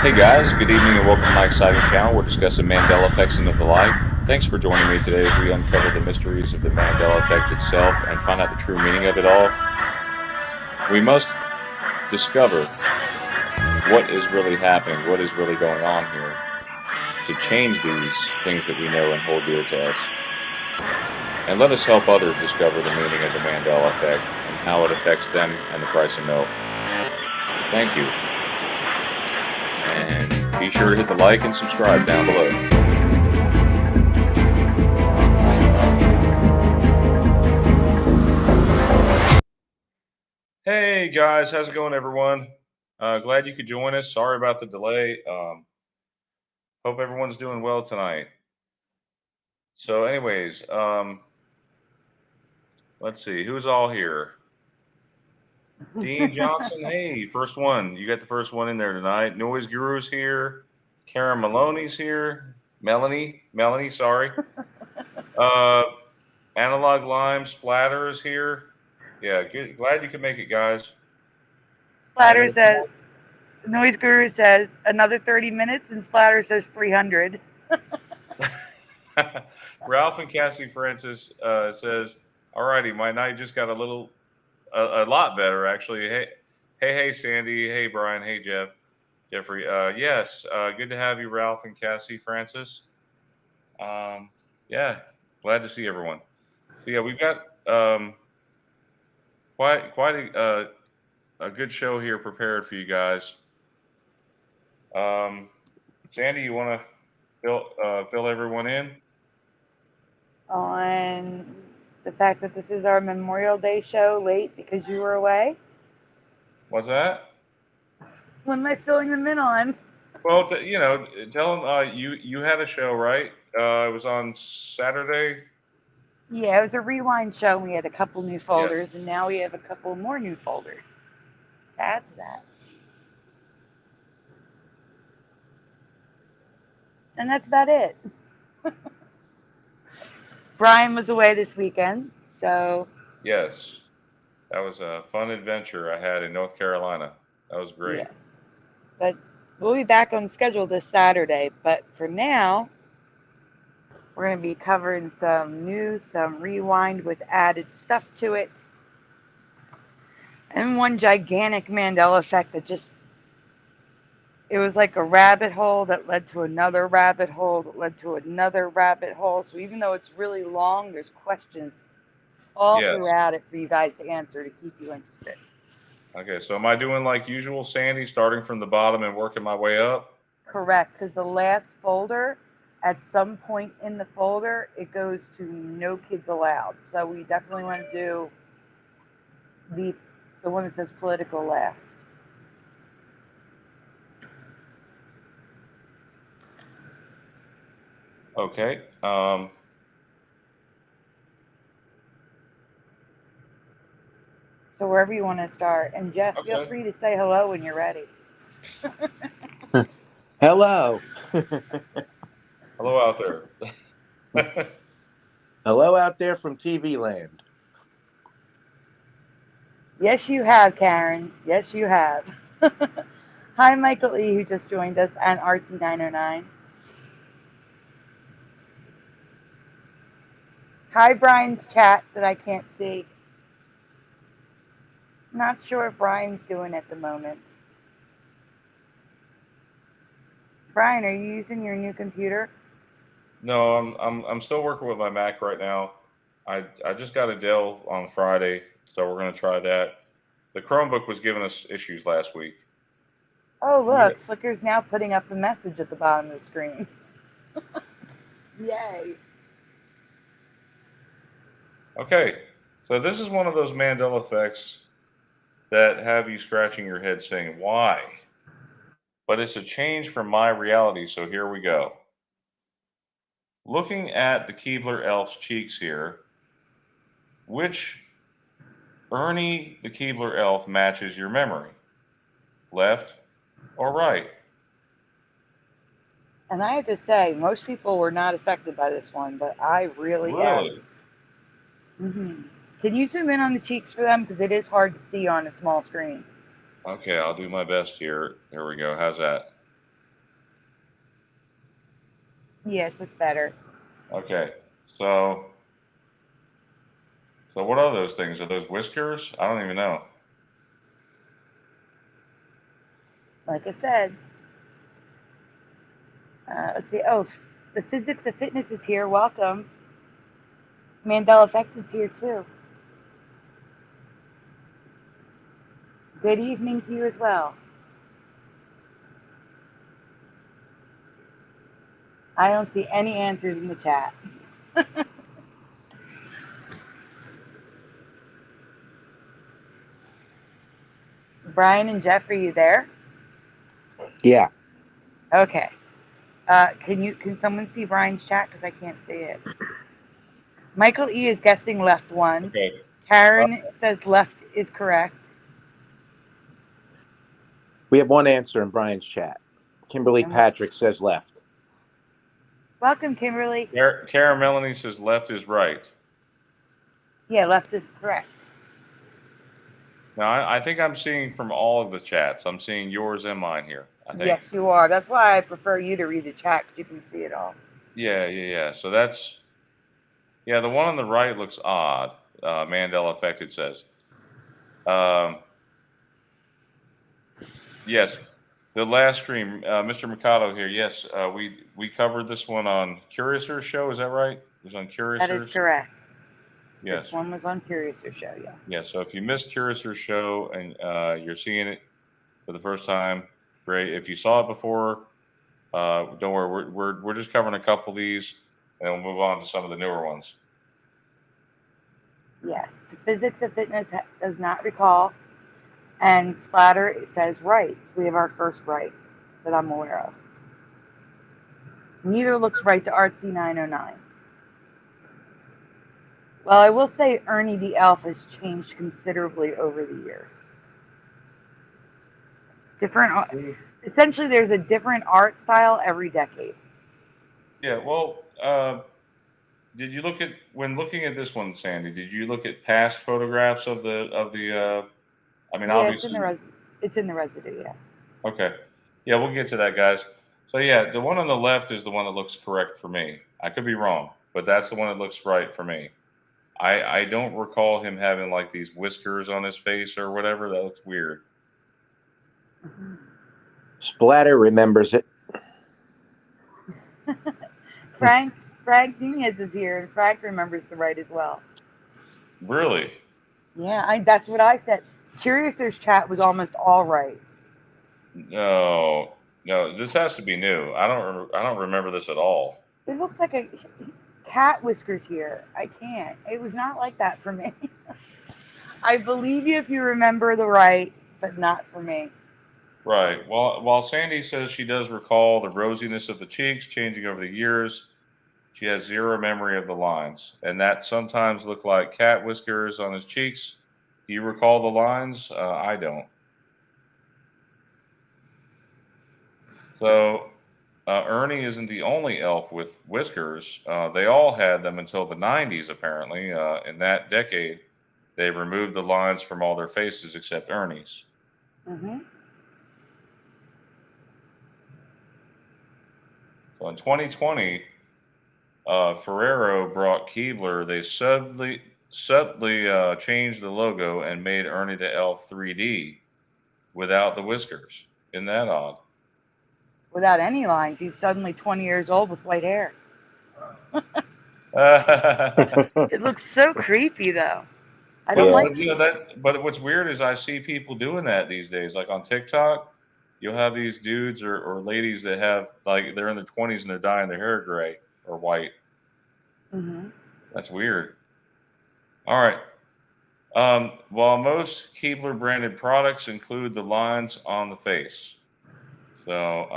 Hey guys, good evening and welcome to my exciting channel. We're discussing Mandela effects into the life. Thanks for joining me today as we uncover the mysteries of the Mandela effect itself and find out the true meaning of it all. We must discover what is really happening, what is really going on here to change these things that we know and hold dear to us. And let us help others discover the meaning of the Mandela effect and how it affects them and the price of milk. Thank you. And be sure to hit the like and subscribe down below. Hey guys, how's it going, everyone? Glad you could join us. Sorry about the delay. Hope everyone's doing well tonight. So, anyways, let's see who's all here. Dean Johnson, hey, first one. You got the first one in there tonight. Noise Guru's here. Karen Maloney's here. Melanie, sorry. Uh, Analog Lime Splatter is here. Yeah, good. Glad you could make it, guys. And Splatter then says, Noise Guru says another 30 minutes, and Splatter says 300. Ralph and Cassie Francis says, "Alrighty, my night just got a lot better actually. Hey, Sandy. Hey, Brian. Hey, Jeffrey. Yes, good to have you, Ralph and Cassie Francis. Yeah, glad to see everyone. So yeah, we've got quite a good show here prepared for you guys. Um, Sandy, you want to fill everyone in? On the fact that this is our Memorial Day show late because you were away. What's that? What am I filling them in on? Well, tell them you had a show, right? It was on Saturday. Yeah, it was a rewind show. We had a couple new Yes. folders, and now we have a couple more new folders. That's that. And that's about it. Brian was away this weekend, so Yes. That was a fun adventure I had in North Carolina. That was great. yeah. But we'll be back on schedule this Saturday. But for now, we're going to be covering some news, some rewind with added stuff to it, and one gigantic Mandela effect that just, it was like a rabbit hole that led to another rabbit hole that led to another rabbit hole. So even though it's really long, there's questions all Yes. throughout it for you guys to answer to keep you interested. Okay. So am I doing like usual, Sandy, starting from the bottom and working my way up? Correct, because the last folder, at some point in the folder, it goes to no kids allowed. So we definitely want to do the the one that says political last. Okay. So wherever you want to start. And Jeff, feel Okay. free to say hello when you're ready. Hello. Hello out there. Hello out there from TV land. Yes, you have, Karen. Yes, you have. Hi, Michael E., who just joined us, and RT909. Hi, Brian's chat that I can't see. Not sure if Brian's doing at the moment. Brian, are you using your new computer? No, I'm still working with my Mac right now. I just got a Dell on Friday, so we're gonna try that. The Chromebook was giving us issues last week. Oh, Yeah. look, Flickr's now putting up a message at the bottom of the screen. Yay. Okay. So this is one of those Mandela effects that have you scratching your head saying, why? But it's a change from my reality, so here we go. Looking at the Keebler elf's cheeks here, which Ernie the Keebler elf matches your memory? Left or right? And I have to say, most people were not affected by this one, but I really am. Really? Can you zoom in on the cheeks for them? Because it is hard to see on a small screen. Okay, I'll do my best here. Here we go. How's that? Yes, it's better. Okay. So what are those things? Are those whiskers? I don't even know. Like I said, let's see. Oh, the physics of fitness is here. Welcome. Mandela effect is here too. Good evening to you as well. I don't see any answers in the chat. Brian and Jeff, are you there? Yeah. Okay. Can someone see Brian's chat because I can't see it? Michael E is guessing left one. Okay. Karen says left is correct. We have one answer in Brian's chat. Kimberly And Patrick says left. welcome, Kimberly. Karen Melanie says left is right. Yeah, left is correct. Now, I think I'm seeing from all of the chats. I'm seeing yours and mine here, I think. Yes, you are. That's why I prefer you to read the chat because you can see it all. Yeah. So that's, yeah, the one on the right looks odd. Mandela effect, it says. Yes, the last stream, Mr. Mikado here. Yes, we covered this one on Curious's show. Is that right? It was on That is Curious's. correct. Yes. This one was on Curiouser show, yeah. Yeah. So if you missed Curious's show and you're seeing it for the first time, great. If you saw it before, don't worry. We're just covering a couple of these, and we'll move on to some of the newer ones. Yes. Physics of fitness does not recall, and splatter it says right. So we have our first right that I'm aware of. Neither looks right to Artsy 909. Well, I will say Ernie the Elf has changed considerably over the years. Essentially, there's a different art style every decade. Yeah. Well, did you look at when looking at this one, Sandy? Did you look at past photographs of the? I mean, Yeah, obviously. it's in the residue. Yeah. Okay. Yeah, we'll get to that, guys. So yeah, the one on the left is the one that looks correct for me. I could be wrong, but that's the one that looks right for me. I don't recall him having like these whiskers on his face or whatever. That looks weird. Mm-hmm. Splatter remembers it. Frank Nunez is here, and Frank remembers the right as well. Really? Yeah, that's what I said. Curiouser's chat was almost all right. No, this has to be new. I don't remember this at all. It looks like a cat whiskers here. I can't. It was not like that for me. I believe you if you remember the right, but not for me. Right. While Sandy says she does recall the rosiness of the cheeks changing over the years, she has zero memory of the lines, and that sometimes look like cat whiskers on his cheeks. Do you recall the lines? I don't. So Ernie isn't the only elf with whiskers. They all had them until the 90s, apparently. In that decade, they removed the lines from all their faces except Ernie's. Mm-hmm. So in 2020, Ferrero brought Keebler. They subtly changed the logo and made Ernie the Elf 3D without the whiskers. Isn't that odd? Without any lines, he's suddenly 20 years old with white hair. It looks so creepy, though. I don't like. But what's weird is I see people doing that these days. Like on TikTok, you'll have these dudes or ladies that have like they're in their 20s and they're dyeing their hair gray or white. Mm-hmm. That's weird. All right. While most Keebler branded products include the lines on the face, so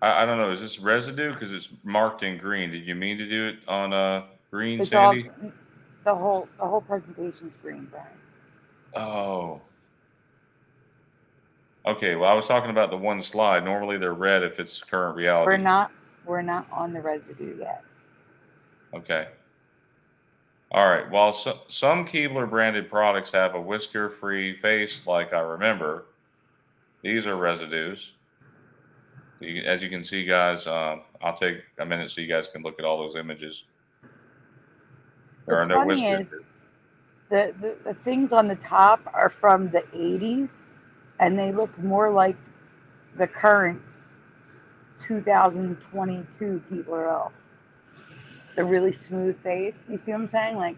I don't know. Is this residue because it's marked in green? Did you mean to do it on green, It's Sandy? all the whole presentation's green, Brian. Oh. Okay. Well, I was talking about the one slide. Normally they're red if it's current reality. We're not on the residue yet. Okay. All right. While some Keebler branded products have a whisker-free face, like I remember, these are residues. As you can see, guys, I'll take a minute so you guys can look at all those images. There are What's no funny whiskers is here. the things on the top are from the 80s, and they look more like the current 2022 Keebler Elf. The really smooth face. You see what I'm saying? Like,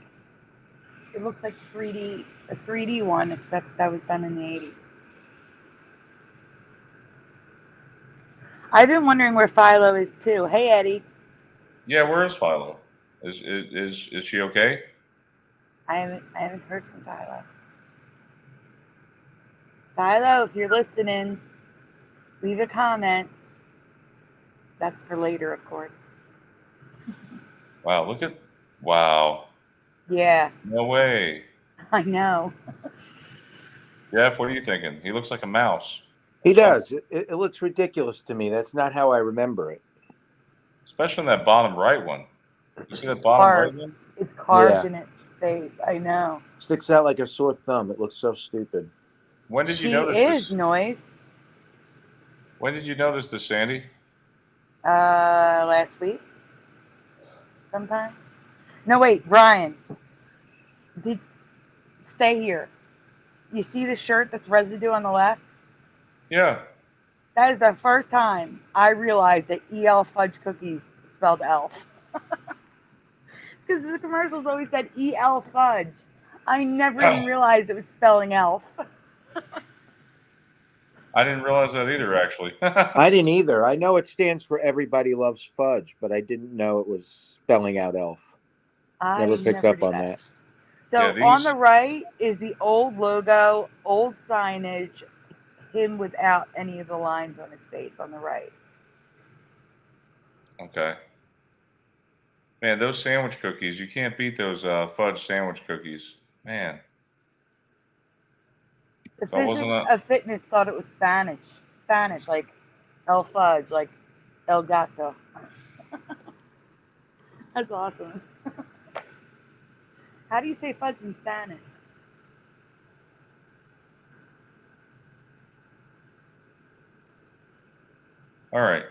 it looks like a 3D one, except that was done in the 80s. I've been wondering where Philo is too. Hey, Eddie. Yeah, where is Philo? Is she okay? I haven't heard from Philo. Philo, if you're listening, leave a comment. That's for later, of course. Wow, wow. Yeah, No way. I know. Jeff, what are you thinking? He looks like a mouse. He Or something. does. It looks ridiculous to me. That's not how I remember it. Especially in that bottom right one. You see that bottom right Carved. one? It's carved Yeah. in its face. I know. Sticks out like a sore thumb. It looks so stupid. When did you She notice is this? Noise. When did you notice this, Sandy? Last week, sometime. No, wait, Brian. Did stay here. You see the shirt that's residue on the left? Yeah. That is the first time I realized that EL fudge cookies spelled elf. Because the commercials always said EL fudge. I never even realized it was spelling elf. I didn't realize that either, actually. I didn't either. I know it stands for Everybody Loves Fudge, but I didn't know it was spelling out elf. I Never picked never up did on that. that. So Yeah, on these. the right is the old logo, old signage, him without any of the lines on his face on the right. Okay. Man, those sandwich cookies, you can't beat those fudge sandwich cookies. Man, The if I wasn't physics a. of fitness thought it was Spanish like el fudge, like el gato. That's awesome. How do you say fudge in Spanish? All right.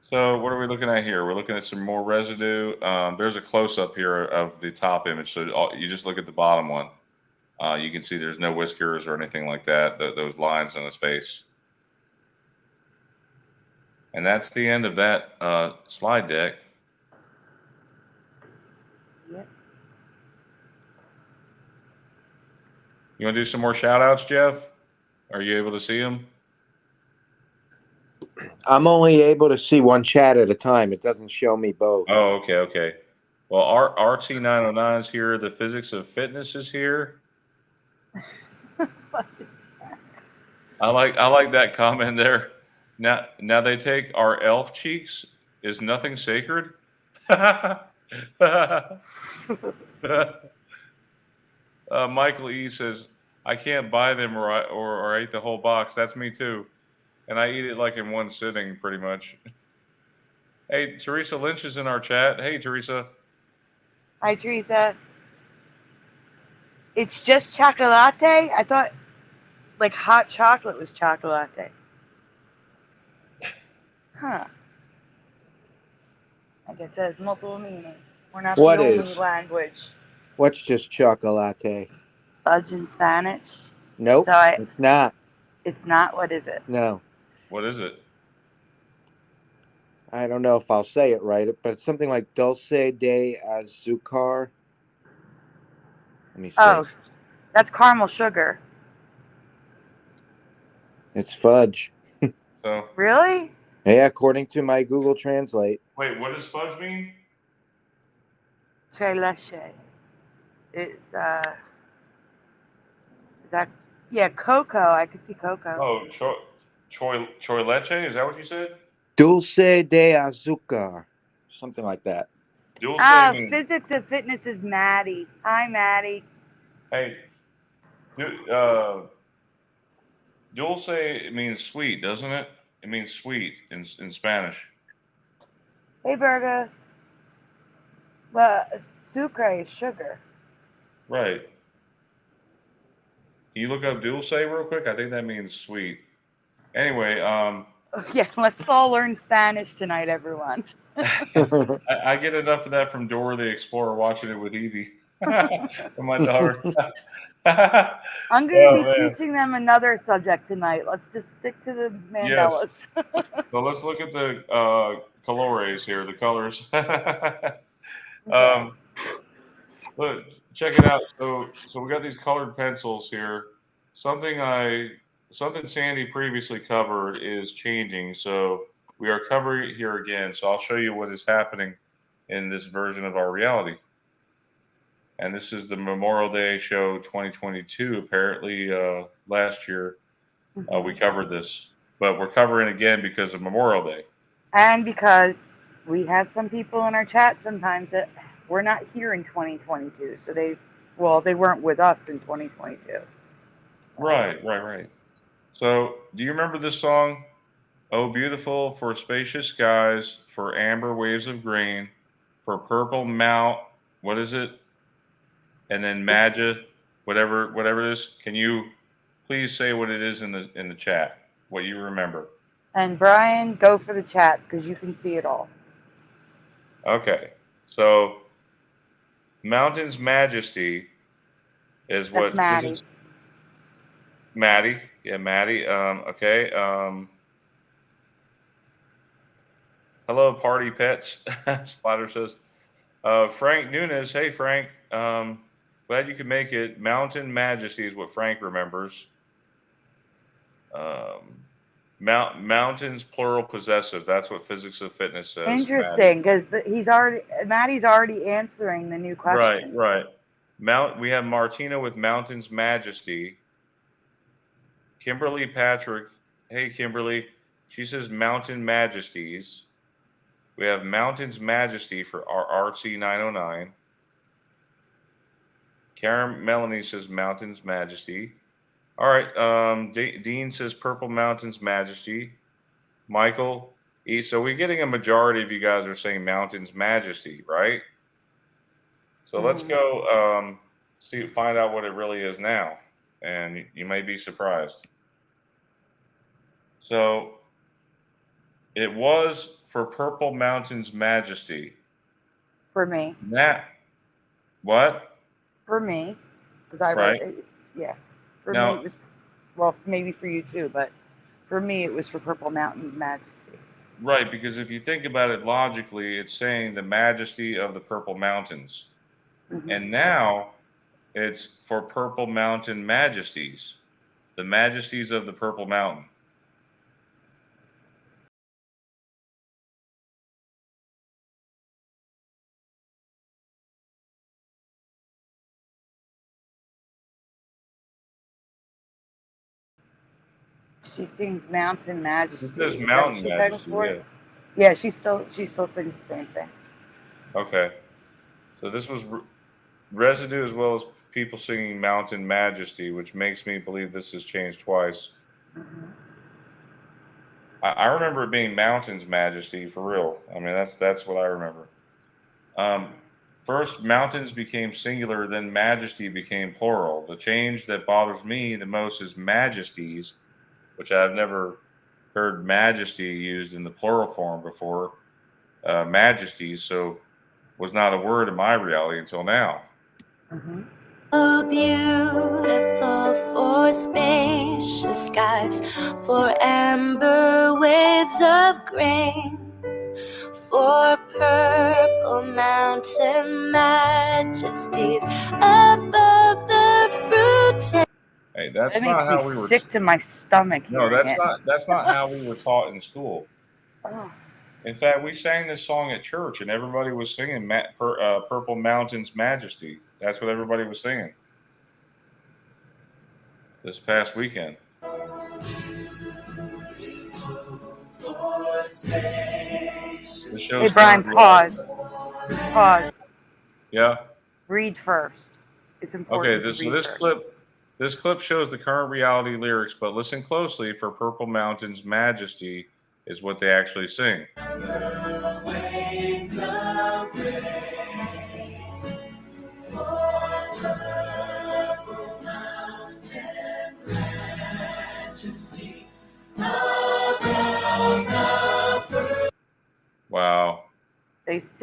So what are we looking at here? We're looking at some more residue. There's a close-up here of the top image. So you just look at the bottom one. You can see there's no whiskers or anything like that. Those lines on his face. And that's the end of that slide deck. Yep. You want to do some more shout-outs, Jeff? Are you able to see them? I'm only able to see one chat at a time. It doesn't show me both. Oh, okay. Well, RT909 is here. The physics of fitness is here. I like that comment there. Now they take our elf cheeks. Is nothing sacred? Michael E says, I can't buy them or I eat the whole box. That's me too. And I eat it like in one sitting pretty much. Hey, Teresa Lynch is in our chat. Hey, Teresa. Hi, Teresa. It's just chocolate. I thought like hot chocolate was chocolate. Huh. I guess it has multiple meanings. We're not What the only is? language. What's just chocolate? Fudge in Spanish. Nope, So it's not. it's not. What is it? No. What is it? I don't know if I'll say it right, but it's something like dulce de azúcar. Let me see. Oh, that's caramel sugar. It's fudge. So Really? Yeah, according to my Google Translate. wait, what does fudge mean? Tres leche. It's is that yeah, cocoa. I could see cocoa. Oh, choy leche. Is that what you said? Dulce de azúcar. Something like that. Dulce Oh, means. physics of fitness is Maddie. Hi, Maddie. Hey, dulce means sweet, doesn't it? It means sweet in Spanish. Hey, Burgos. Well, sucre is sugar. Right. Can you look up dulce real quick? I think that means sweet. Anyway, Yeah, let's all learn Spanish tonight, everyone. I get enough of that from Dora the Explorer watching it with Evie and my daughter. I'm going to Oh be man, teaching them another subject tonight. Let's just stick to the yes. Mandelas. So let's look at the colores here, the colors. Okay. um, look, check it out. So we got these colored pencils here. Something I something Sandy previously covered is changing. So we are covering it here again. So I'll show you what is happening in this version of our reality. And this is the Memorial Day show 2022. Apparently, last year we covered this, but we're covering again because of Memorial Day. And because we had some people in our chat sometimes that were not here in 2022, so they weren't with us in 2022. So. Right. So, do you remember this song? Oh, beautiful for spacious skies, for amber waves of green, for purple mount. What is it? And then Magia, whatever it is. Can you please say what it is in the chat? What you remember? And Brian, go for the chat because you can see it all. Okay. So, Mountain's Majesty is That's what Maddie. physics. Maddie, yeah, Maddie. Okay. Hello, party pets. Spider says. Frank Nunes. Hey, Frank. Glad you could make it. Mountain Majesty is what Frank remembers. Mountains plural possessive. That's what Physics of Fitness says. Maddie. Interesting, because Maddie's already answering the new question. Right. We have Martina with Mountains Majesty. Kimberly Patrick. Hey, Kimberly. She says Mountain Majesties. We have Mountains Majesty for our RC909. Karen Melanie says Mountains Majesty. All right. Dean says Purple Mountains Majesty. Michael. So we're getting a majority of you guys are saying Mountains Majesty, right? So let's go find out what it really is now. And you may be surprised. So it was for Purple Mountains Majesty. For me. What? For me, because I wrote it. Yeah. For me, it was, well, maybe for you too, but for me, it was for Purple Mountain's Majesty. Right, because if you think about it logically, it's saying the majesty of the Purple Mountains. And now it's for Purple Mountain Majesties, the majesties of the Purple Mountain. She sings Mountain Majesty. It says Mountain Majesty, yeah. Yeah, she still sings the same thing. Okay. So this was residue as well as people singing Mountain Majesty, which makes me believe this has changed twice. I remember it being Mountains Majesty for real. I mean, that's what I remember. First, mountains became singular, then majesty became plural. The change that bothers me the most is majesties, which I've never heard majesty used in the plural form before. Majesties, so was not a word in my reality until now. Oh, beautiful for spacious skies, for amber waves of grain, for purple mountain majesties above the fruit. Hey, that's that not makes how me we were. Sick to my stomach. No, that's not how we were taught in school. Oh. In fact, we sang this song at church, and everybody was singing "Purple Mountains Majesty." That's what everybody was singing this past weekend. Hey, Brian, pause. Yeah. Read first. It's important. Okay, this clip shows the current reality lyrics, but listen closely for Purple Mountains Majesty is what they actually sing. The waves of rain, for Purple Mountains Majesty above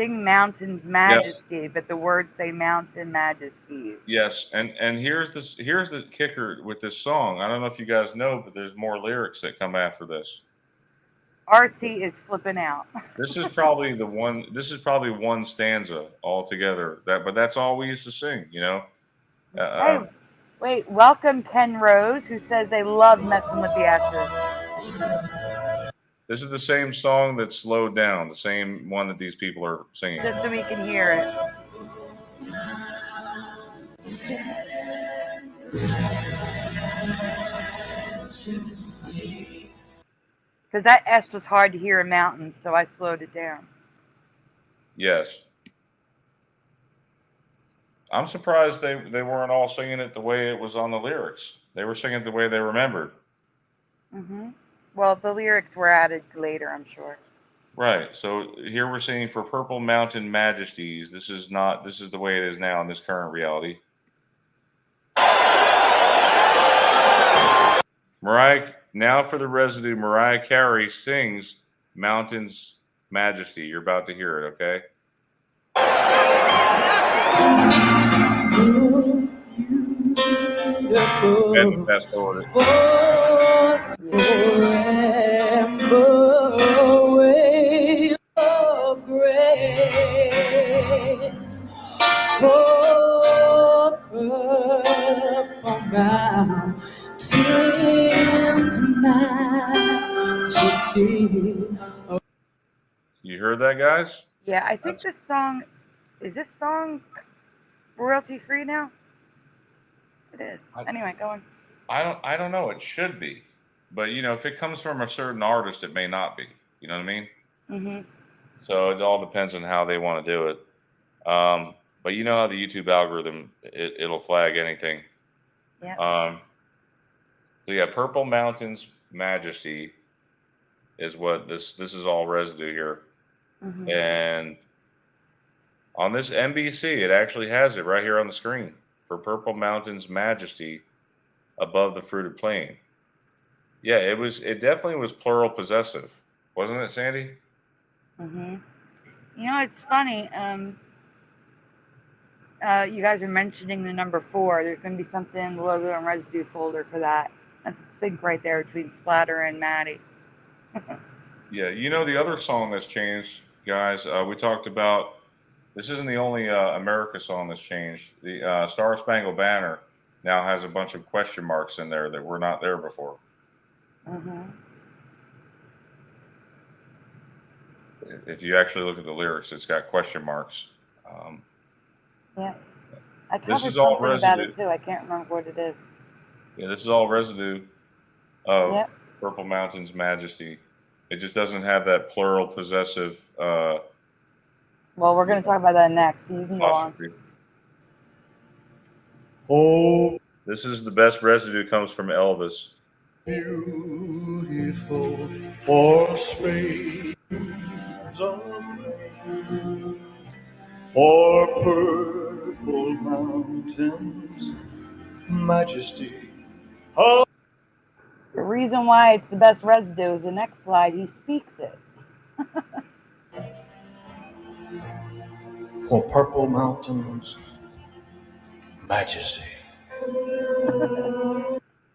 sing mountain's majesty, but the words say mountain majesties. Yes, and here's the kicker with this song. I don't know if you guys know, but there's more lyrics that come after this. Artsy is flipping out. This is probably one stanza altogether. But that's all we used to sing, you know. Hey, wait, welcome Ken Rose, who says they love messing with the S's. This is the same song that's slowed down, the same one that these people are singing. Just so we can hear it. Because that S was hard to hear in mountains, so I slowed it down. Yes. I'm surprised they weren't all singing it the way it was on the lyrics. They were singing it the way they remembered. Mm-hmm. Well, the lyrics were added later, I'm sure. Right. So here we're singing for Purple Mountain Majesties. This is the way it is now in this current reality. Now for the residue, Mariah Carey sings Mountain's Majesty. You're about to hear it, okay? And fast forward it. Wave of grace, for purple mountains, majesty. You heard that, guys? Yeah, I think this song royalty free now? It is. Anyway, go on. I don't know. It should be, but you know, if it comes from a certain artist, it may not be. You know what I mean? Mm-hmm. So it all depends on how they want to do it. But you know how the YouTube algorithm it'll flag anything. Yeah. So yeah, Purple Mountains Majesty is what this is all residue here, Mm-hmm. and on this NBC, it actually has it right here on the screen for Purple Mountains Majesty above the fruited plain. Yeah, it definitely was plural possessive, wasn't it, Sandy? Mm-hmm. You know, it's funny. You guys are mentioning the number 4. There's going to be something in the logo and residue folder for that. That's a sync right there between Splatter and Maddie. Yeah, you know the other song that's changed, guys. We talked about this isn't the only America song that's changed. The Star Spangled Banner now has a bunch of question marks in there that were not there before. Mm-hmm. If you actually look at the lyrics, it's got question marks. Yeah. I This covered is all something about residue. it too. I can't remember what it is. Yeah, this is all residue of Yep. Purple Mountain's Majesty. It just doesn't have that plural possessive Well, we're going to talk about that next, so you can go on. apostrophe. Oh, this is the best residue comes from Elvis. Beautiful for streams of rain, for purple mountains, majesty. Oh, The reason why it's the best residue is the next slide. He speaks it. for purple mountains, majesty.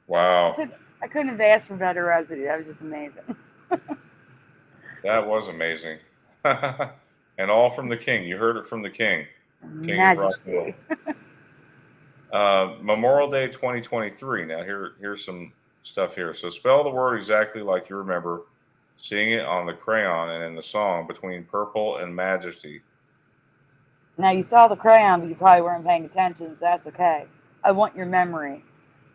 Wow, I couldn't have asked for better residue. That was just amazing. that was amazing. And all from the King. You heard it from the King. King of rock and Majesty. roll. Memorial Day 2023. Now here's some stuff here. So spell the word exactly like you remember seeing it on the crayon and in the song between purple and majesty. Now, you saw the crayon, but you probably weren't paying attention, so that's okay. I want your memory.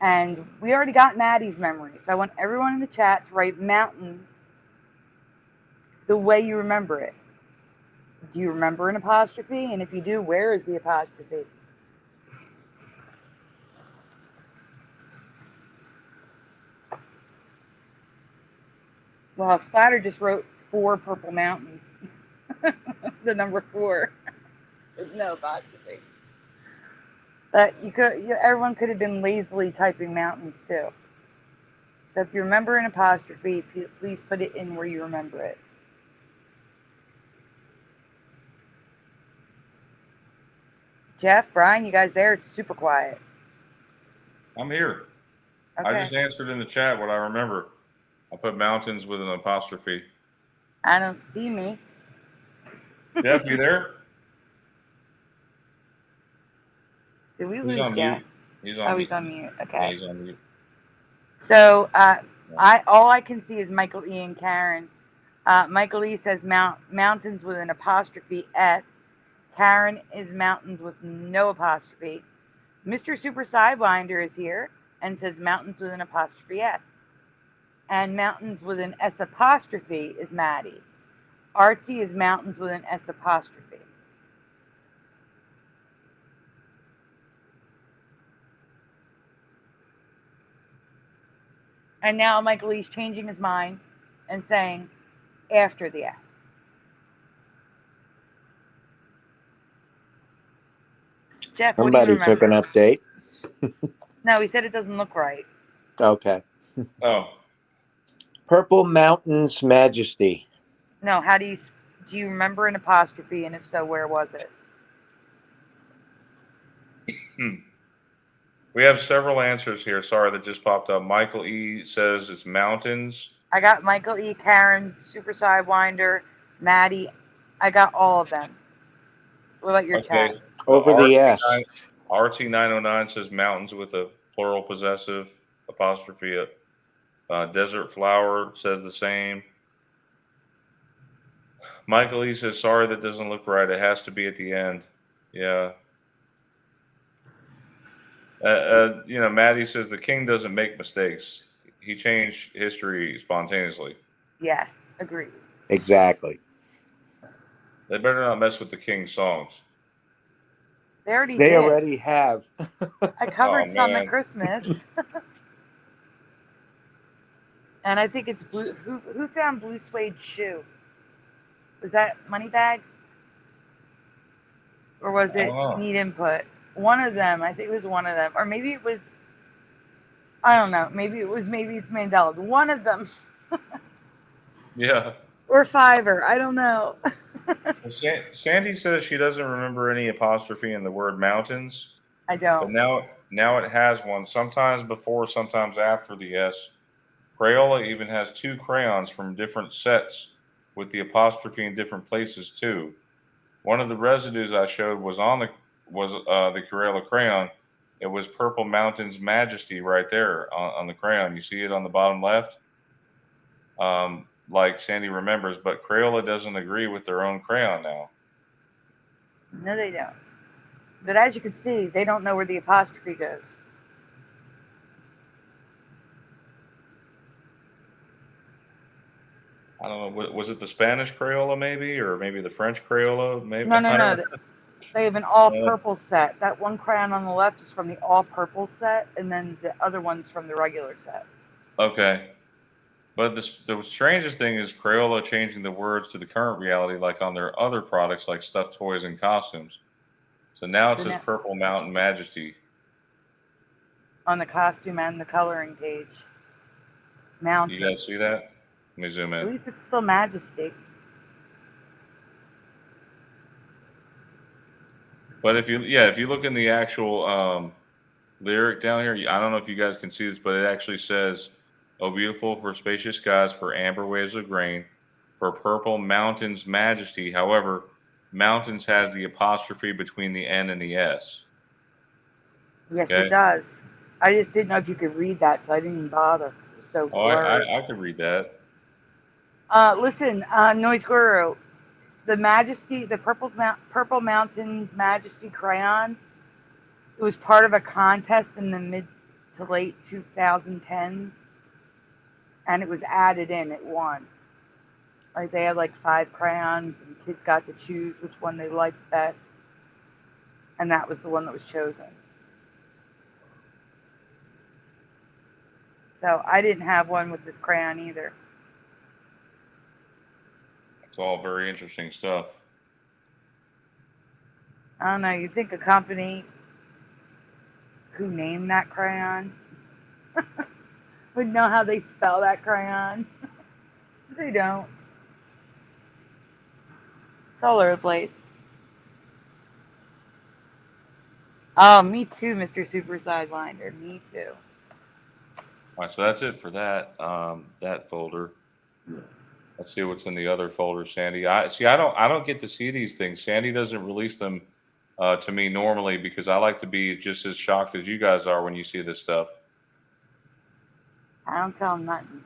And we already got Maddie's memory, so I want everyone in the chat to write mountains the way you remember it. Do you remember an apostrophe? And if you do, where is the apostrophe? Well, Splatter just wrote 4 purple mountains. The number 4. There's no apostrophe. But everyone could have been lazily typing mountains too. So if you remember an apostrophe, please put it in where you remember it. Jeff, Brian, you guys there? It's super quiet. I'm here. I Okay. just answered in the chat what I remember. I put mountains with an apostrophe. I don't see me. Jeff, you there? Did we He's lose on Jeff? mute. He's Oh, on he's mute. on mute. Yeah, Okay. he's on mute. So Yeah. all I can see is Michael E. and Karen. Michael E. says mountains with an apostrophe S. Karen is mountains with no apostrophe. Mr. Super Sidewinder is here and says mountains with an apostrophe S. And mountains with an S apostrophe is Maddie. Artsy is mountains with an S apostrophe. And now Michael E's changing his mind and saying after the S. Jeff, what do you Somebody took an remember? update. No, he said it doesn't look right. Okay. Oh, Purple Mountains Majesty. No, do you remember an apostrophe, and if so, where was it? we have several answers here. Sorry, that just popped up. Michael E. says it's mountains. I got Michael E, Karen, Super Sidewinder, Maddie. I got all of them. What about your Okay. chat? Over the S. RT909 says mountains with a plural possessive apostrophe. Desert Flower says the same. Michael E says, sorry, that doesn't look right. It has to be at the end. Yeah. Maddie says the king doesn't make mistakes. He changed history spontaneously. Yes, agreed. Exactly. They better not mess with the king's songs. They already They did. already have. I covered Oh, some man. at Christmas. And I think it's blue. Who found blue suede shoe? Was that Moneybags? Or was I it don't know. Need Input? One of them. I think it was one of them. Or maybe it was, I don't know. Maybe it's Mandela. One of them. Yeah. Or Fiverr. I don't know. Well, Sandy says she doesn't remember any apostrophe in the word mountains, I but don't. now it has one. Sometimes before, sometimes after the S. Crayola even has two crayons from different sets with the apostrophe in different places too. One of the residues I showed was the Crayola crayon. It was Purple Mountain's Majesty right there on the crayon. You see it on the bottom left, like Sandy remembers. But Crayola doesn't agree with their own crayon now. No, they don't. But as you can see, they don't know where the apostrophe goes. I don't know. Was it the Spanish Crayola maybe, or maybe the French Crayola? Maybe No, I no, don't no. They have an all know. purple set. That one crayon on the left is from the all purple set, and then the other one's from the regular set. Okay. But the strangest thing is Crayola changing the words to the current reality, like on their other products, like stuffed toys and costumes. So now it So says now, Purple Mountain Majesty. on the costume and the coloring page. You Mountain. guys see that? Let me zoom At in. least it's still Majesty. But if you look in the actual lyric down here, I don't know if you guys can see this, but it actually says, "Oh, beautiful for spacious skies, for amber waves of grain, for purple mountains majesty." However, mountains has the apostrophe between the N and the S. Yes, it Okay. does. I just didn't know if you could read that, so I didn't even bother. It was so Oh, blurry. I could read that. Listen, Noise Guru, the Majesty, the Purple Mountains Majesty crayon, it was part of a contest in the mid to late 2010s, and it was added in. It won. Like they had like 5 crayons, and kids got to choose which one they liked best, and that was the one that was chosen. So I didn't have one with this crayon either. It's all very interesting stuff. I don't know. You'd think a company who named that crayon would know how they spell that crayon. They don't. It's all over the place. Oh, me too, Mr. Super Sidewinder. Me too. All right, so that's it for that folder. Let's see what's in the other folder, Sandy. I don't get to see these things. Sandy doesn't release them to me normally because I like to be just as shocked as you guys are when you see this stuff. I don't tell him nothing.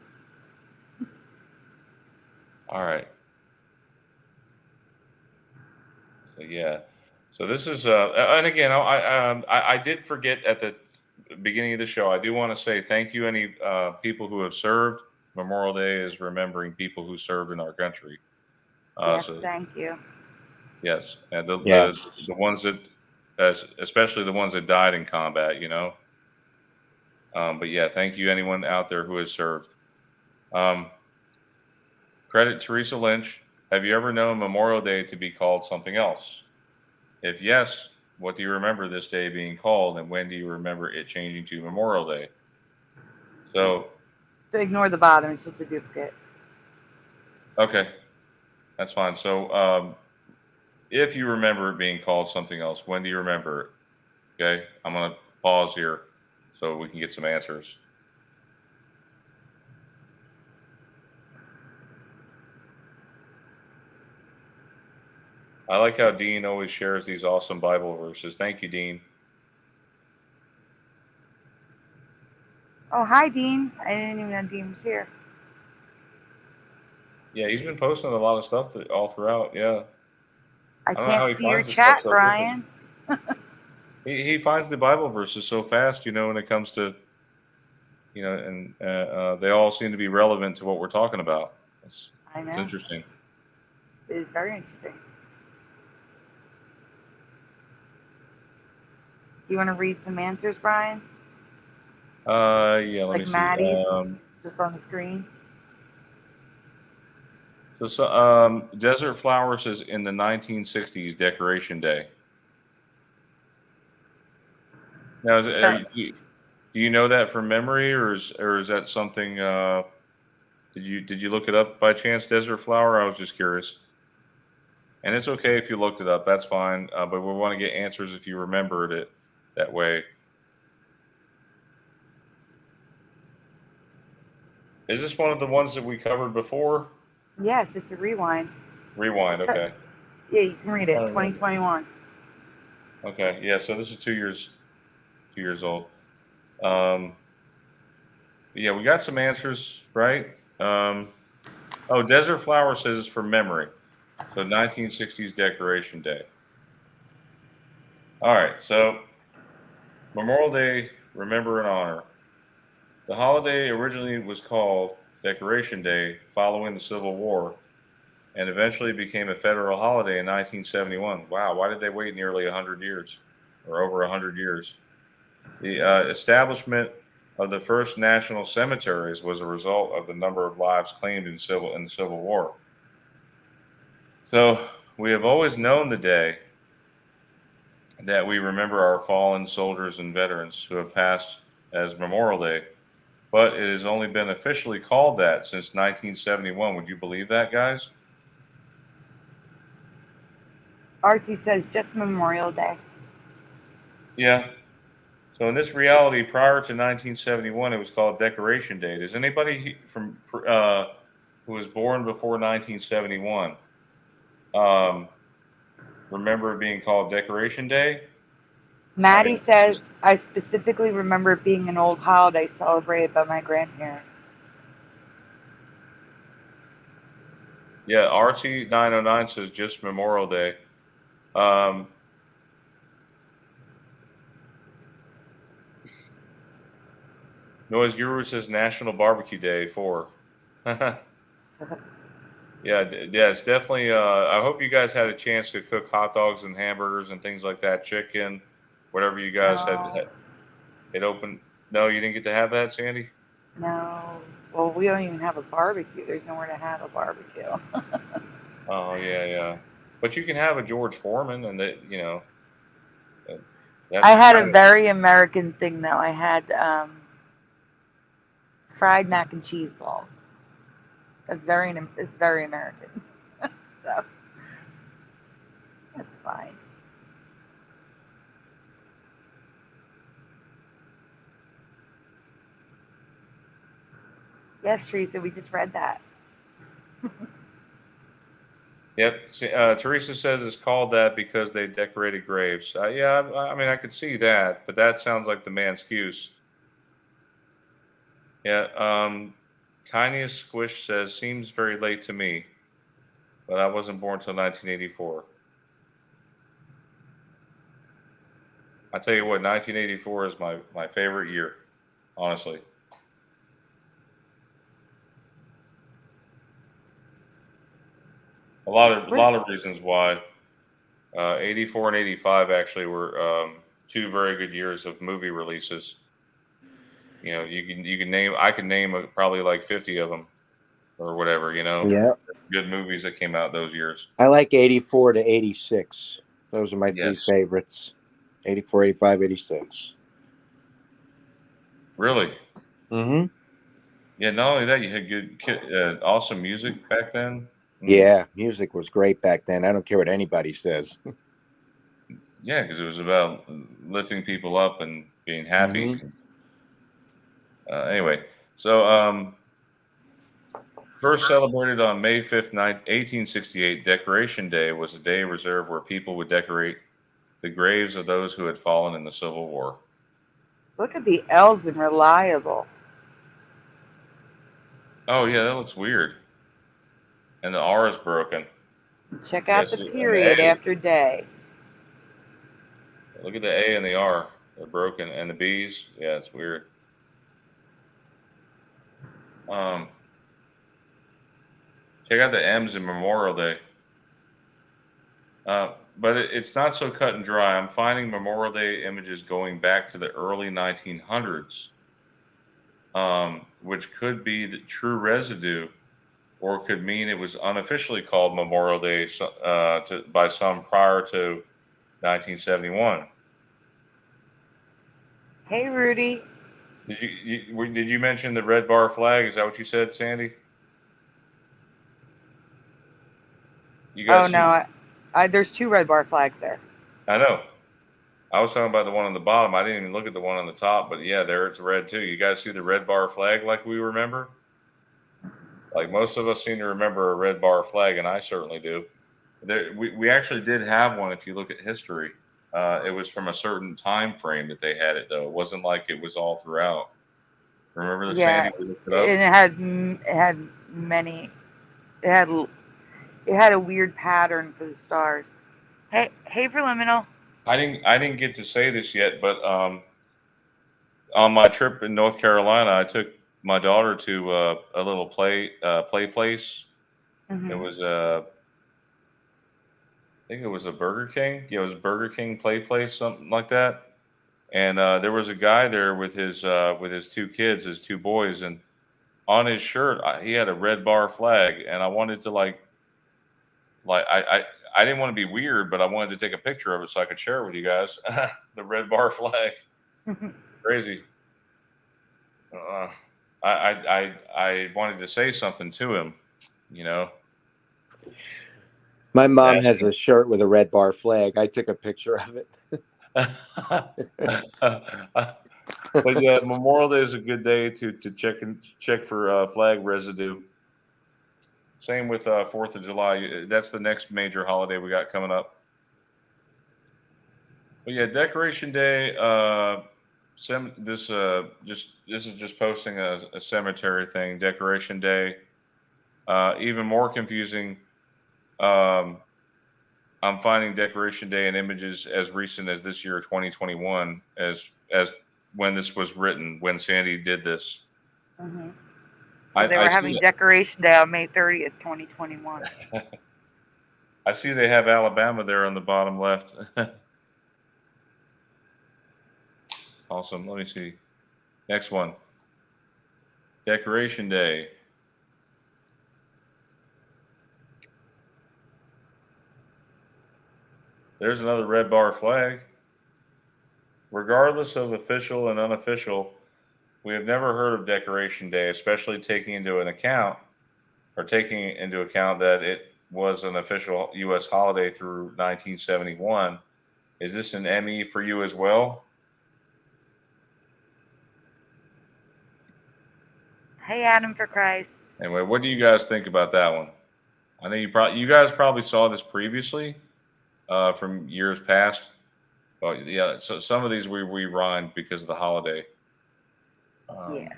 All right. So yeah. So this is and again, I did forget at the beginning of the show. I do want to say thank you any people who have served. Memorial Day is remembering people who served in our country. Yes, So thank you. yes, and Yes. the ones that, especially the ones that died in combat, you know. But yeah, thank you anyone out there who has served. Um, Credit Teresa Lynch. Have you ever known Memorial Day to be called something else? If yes, what do you remember this day being called, and when do you remember it changing to Memorial Day? So, So ignore the bottom. It's just a duplicate. okay, that's fine. So, if you remember it being called something else, when do you remember it? Okay, I'm gonna pause here so we can get some answers. I like how Dean always shares these awesome Bible verses. Thank you, Dean. Oh, hi, Dean. I didn't even know Dean was here. Yeah, he's been posting a lot of stuff all throughout. Yeah, I I don't know how can't he see your finds this stuff chat, so quickly. Brian. He finds the Bible verses so fast, you know, when it comes to, you know, and they all seem to be relevant to what we're talking about. I It's know. interesting. It is very interesting. Do you want to read some answers, Brian? Yeah, let me Like see. Maddie's? It's just on the screen. Desert Flowers is in the 1960s Decoration Day. Now, So, do you know that from memory, or is that something? Did you look it up by chance, Desert Flower? I was just curious. And it's okay if you looked it up. That's fine. But we want to get answers if you remembered it that way. Is this one of the ones that we covered before? yes, it's a rewind. Rewind. So, Okay. yeah, you can read I it. don't remember. 2021. Okay. Yeah. So this is 2 years old. Um, yeah, we got some answers right. Oh, Desert Flower says it's from memory. So 1960s Decoration Day. All right. So Memorial Day, remember and honor. The holiday originally was called Decoration Day following the Civil War and eventually became a federal holiday in 1971. Wow, why did they wait nearly 100 years or over 100 years? The establishment of the first national cemeteries was a result of the number of lives claimed in the Civil War. So we have always known the day that we remember our fallen soldiers and veterans who have passed as Memorial Day, but it has only been officially called that since 1971. Would you believe that, guys? Archie says just Memorial Day. Yeah. So in this reality, prior to 1971, it was called Decoration Day. Does anybody from who was born before 1971 um, remember it being called Decoration Day? I Maddie mean, says, I specifically remember it being an old holiday celebrated by my grandparents. yeah, RT909 says just Memorial Day. Um, Noise Guru says National Barbecue Day 4. Yeah, yeah, it's definitely. I hope you guys had a chance to cook hot dogs and hamburgers and things like that, chicken, whatever you guys had. No, It open. No, you didn't get to have that, Sandy. no. Well, we don't even have a barbecue. There's nowhere to have a barbecue. Oh yeah, yeah. But you can have a George Foreman, and that uh, I that's had a kind of very American thing though. I had fried mac and cheese balls. It's very American. So that's fine. Yes, Teresa, we just read that. Yep. See, Teresa says it's called that because they decorated graves. Yeah, I mean, I could see that, but that sounds like the man's excuse. Yeah. Tiniest Squish says seems very late to me, but I wasn't born till 1984. I tell you what, 1984 is my favorite year, honestly. A We're, lot of reasons why. 84 and 85 actually were two very good years of movie releases. You know, you can name I can name probably like 50 of them or whatever. You know, Yeah. good movies that came out those years. I like 84 to 86. Those are my three Yes, favorites. 84, 85, 86. really. Mm-hmm. Yeah. Not only that, you had awesome music back then. Mm. Yeah, music was great back then. I don't care what anybody says. Yeah, because it was about lifting people up and being happy. Mm-hmm. Anyway, so first celebrated on May 5th, 1868, Decoration Day was a day reserved where people would decorate the graves of those who had fallen in the Civil War. look at the L's in reliable. Oh, yeah, that looks weird. And the R is broken. Check out Yes, the and the A. period after day. Look at the A and the R. They're broken. And the B's. Yeah, it's weird. Um, Check out the M's in Memorial Day. But it's not so cut and dry. I'm finding Memorial Day images going back to the early 1900s, which could be the true residue or could mean it was unofficially called Memorial Day by some prior to 1971. Hey, Rudy. Did you mention the red bar flag? Is that what you said, Sandy? You Oh guys no, see? there's two red bar flags there. I know. I was talking about the one on the bottom. I didn't even look at the one on the top, but yeah, there it's red too. You guys see the red bar flag like we remember? Like most of us seem to remember a red bar flag, and I certainly do. We actually did have one if you look at history. It was from a certain time frame that they had it, though. It wasn't like it was all throughout. Remember the Yeah, Sandy? We looked it and up. it had many. It had it had a weird pattern for the stars. Hey, Verliminal. I didn't get to say this yet, but on my trip in North Carolina, I took my daughter to a little play place. It Hmm. was I think it was a Burger King. Yeah, it was Burger King play place, something like that. And there was a guy there with his two kids, his two boys, and on his shirt he had a red bar flag, and I wanted to like I didn't want to be weird, but I wanted to take a picture of it so I could share it with you guys. The red bar flag, crazy. Uh, I wanted to say something to him, you know. My mom Yeah. has a shirt with a red bar flag. I took a picture of it. But yeah, Memorial Day is a good day to check for flag residue. Same with Fourth of July. That's the next major holiday we got coming up. But yeah, Decoration Day. This is just posting a cemetery thing. Decoration Day. Even more confusing. Um, I'm finding Decoration Day in images as recent as this year, 2021, as when this was written, when Sandy did this. Hmm. So they I were see having Decoration Day on May 30th, 2021. I see they have Alabama there on the bottom left. Awesome. Let me see. Next one. Decoration Day. There's another red bar flag. Regardless of official and unofficial, we have never heard of Decoration Day, especially taking into that it was an official U.S. holiday through 1971. Is this an ME for you as well? Hey, Adam, for Christ. Anyway, what do you guys think about that one? I know you guys probably saw this previously from years past. But yeah, so some of these we rerun because of the holiday. Yeah.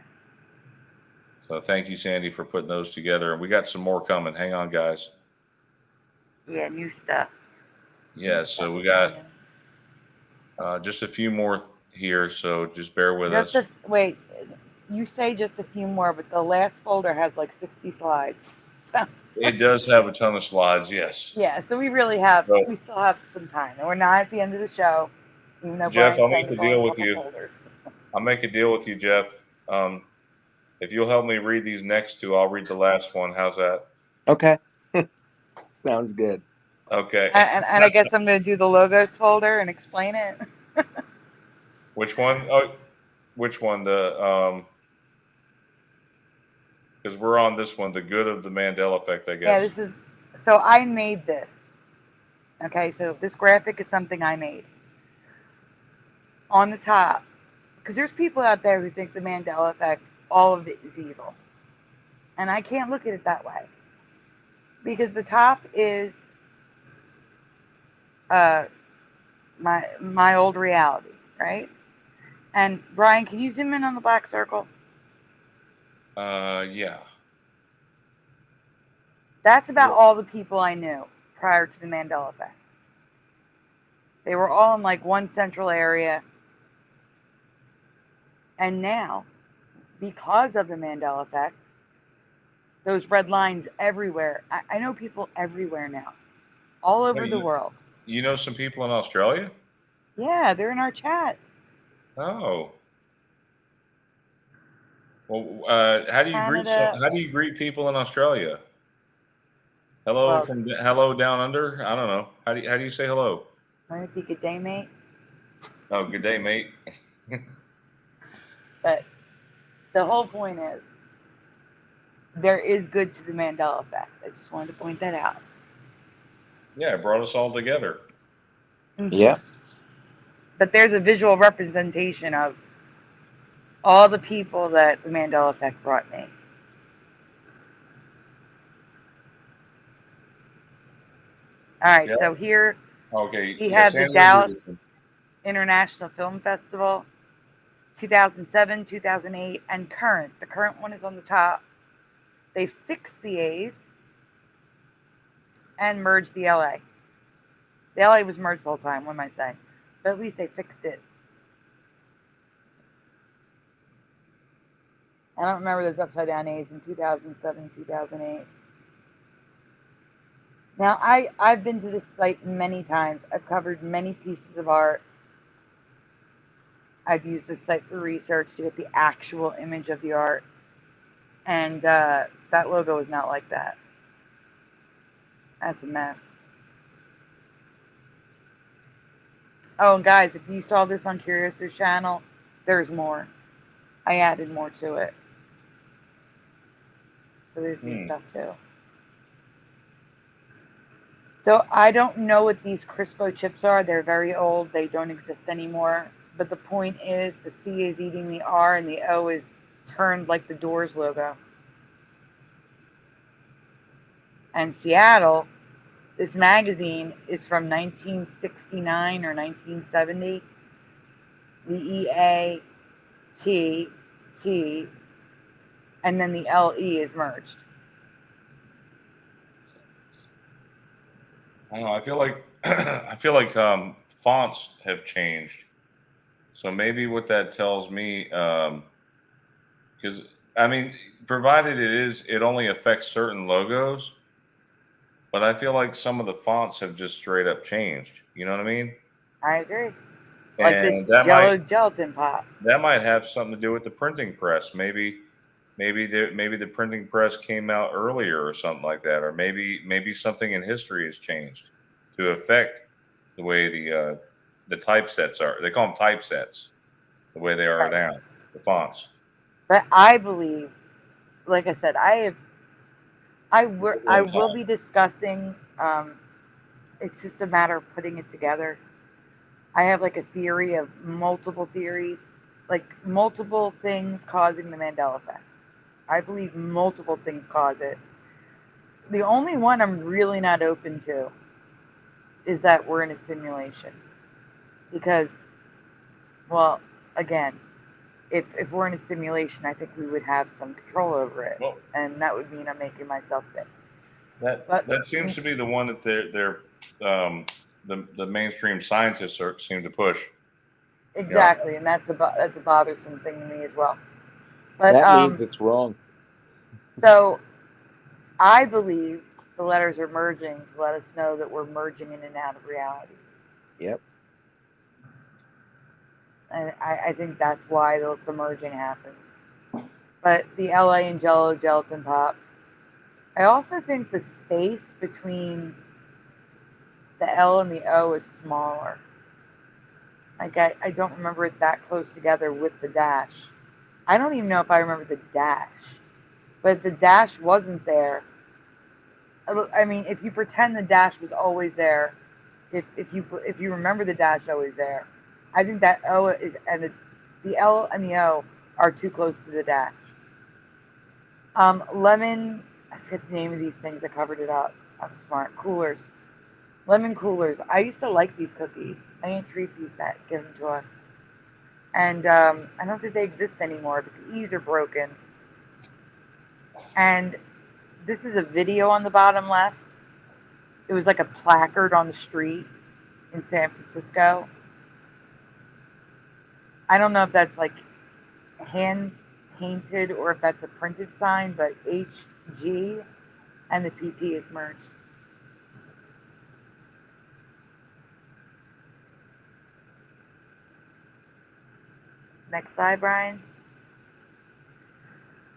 So thank you, Sandy, for putting those together. And we got some more coming. Hang on, guys. Yeah, new stuff. Yeah, so we got just a few more here, so just bear with us. Wait, you say just a few more, but the last folder has like 60 slides. So It does have a ton of slides, yes. yeah, so we still have some time. And we're not at the end of the show, even though Jeff, Brian's I'll saying make a it's only a deal with couple you. folders. I'll make a deal with you, Jeff. If you'll help me read these next two, I'll read the last one. How's that? Okay. Sounds good. Okay. And I guess I'm going to do the logos folder and explain it. Which one? Oh, which one? The because we're on this one, the good of the Mandela effect, I guess. Yeah, so I made this. Okay, so this graphic is something I made. On the top, because there's people out there who think the Mandela effect, all of it is evil. And I can't look at it that way. Because the top is my old reality, right? And Brian, can you zoom in on the black circle? Yeah. That's about all the people I knew prior to the Mandela effect. They were all in like one central area. And now, because of the Mandela effect, those red lines everywhere. I know people everywhere now, all over the world. You know some people in Australia? Yeah, they're in our chat. Oh. Well, how do you greet people in Australia? Hello hello down under. I don't know. How do you say hello? Might be good day, mate. Oh, good day, mate. But the whole point is, there is good to the Mandela effect. I just wanted to point that out. Yeah, it brought us all together. Mm-hmm. Yeah. But there's a visual representation of all the people that the Mandela effect brought me. All right, Yep. so here Okay. we have the Sandy, Dallas International Film Festival, 2007, 2008, and current. The current one is on the top. They fixed the A's and merged the LA. The LA was merged the whole time, what am I saying? But at least they fixed it. I don't remember those upside down A's in 2007, 2008. Now, I've been to this site many times. I've covered many pieces of art. I've used this site for research to get the actual image of the art. And that logo is not like that. That's a mess. Oh, and guys, if you saw this on Curious's channel, there's more. I added more to it. So there's new stuff too. So I don't know what these Crispo chips are. They're very old. They don't exist anymore. But the point is, the C is eating the R and the O is turned like the Doors logo. And Seattle, this magazine is from 1969 or 1970. The EAT, T, and then the LE is merged. I don't know. I feel like fonts have changed. So maybe what that tells me, because I mean, provided it only affects certain logos, but I feel like some of the fonts have just straight up changed. You know what I mean? I agree. Like And this Jello gelatin pop. That might have something to do with the printing press. Maybe the printing press came out earlier or something like that, or maybe something in history has changed to affect the way the typesets are. They call them typesets, the way they are now, the fonts. But I believe, like I said, I will be discussing. It's just a matter of putting it together. I have like a theory of multiple theories, like multiple things causing the Mandela effect. I believe multiple things cause it. The only one I'm really not open to is that we're in a simulation. Because, well, again, if we're in a simulation, I think we would have some control over it. Well, And that would mean I'm making myself sick. that But that seems to be the one that the mainstream scientists seem to push. exactly, and that's a bothersome thing to me as well. But That means it's wrong. so I believe the letters are merging to let us know that we're merging in and out of realities. Yep. And I think that's why the merging happens. But the LA and Jello gelatin pops. I also think the space between the L and the O is smaller. Like I don't remember it that close together with the dash. I don't even know if I remember the dash. But if the dash wasn't there, I mean, if you pretend the dash was always there, if you remember the dash always there, I think that O is, and the L and the O are too close to the dash. Lemon, I forget the name of these things. I covered it up. I'm smart. Coolers, lemon coolers. I used to like these cookies. My Aunt Teresa used to give them to us, and I don't think they exist anymore. But the E's are broken. And this is a video on the bottom left. It was like a placard on the street in San Francisco. I don't know if that's like hand painted or if that's a printed sign, but HG and the PP is merged. Next slide, Brian.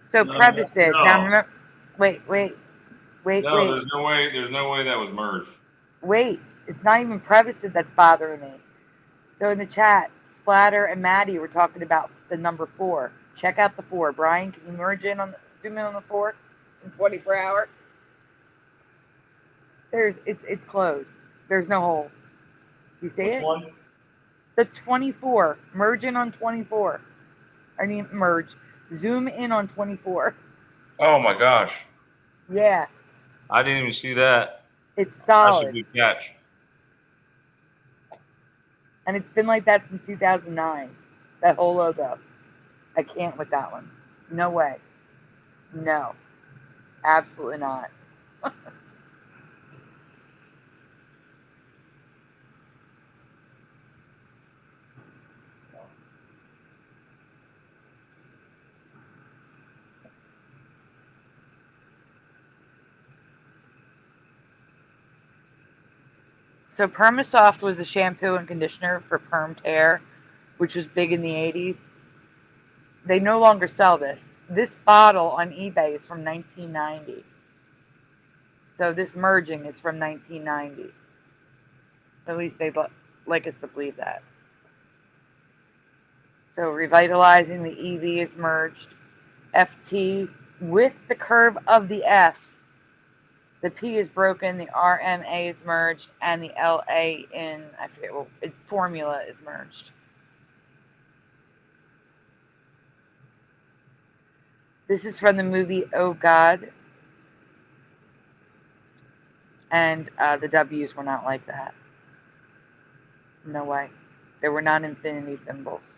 So preface it. No. Now remember, wait. No, there's no way. There's no way that was merged. Wait, it's not even preface it that's bothering me. So in the chat, Splatter and Maddie were talking about the number 4. Check out the 4. Brian, can you zoom in on the 4 in 24 hours? It's closed. There's no hole. You see it? Which one? The 24. Merge in on 24. I mean, merge. Zoom in on 24. Oh my gosh. Yeah. I didn't even see that. It's That's a solid. good catch. And it's been like that since 2009. That whole logo. I can't with that one. No way. No. Absolutely not. So Permasoft was a shampoo and conditioner for permed hair, which was big in the 80s. They no longer sell this. This bottle on eBay is from 1990. So this merging is from 1990. At least they'd like us to believe that. So revitalizing the EV is merged. FT with the curve of the F. The P is broken, the RMA is merged, and the LA formula is merged. This is from the movie Oh God. And the W's were not like that. No way. They were not infinity symbols.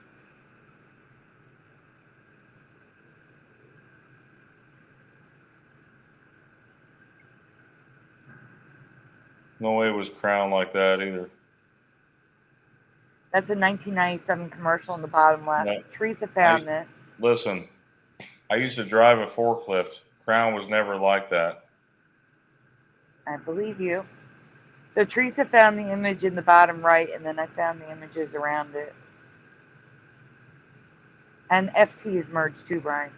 No way it was crowned like that either. That's a 1997 commercial on the bottom left. No. Teresa found this. Listen, I used to drive a forklift. Crown was never like that. I believe you. So Teresa found the image in the bottom right, and then I found the images around it. And FT is merged too, Brian.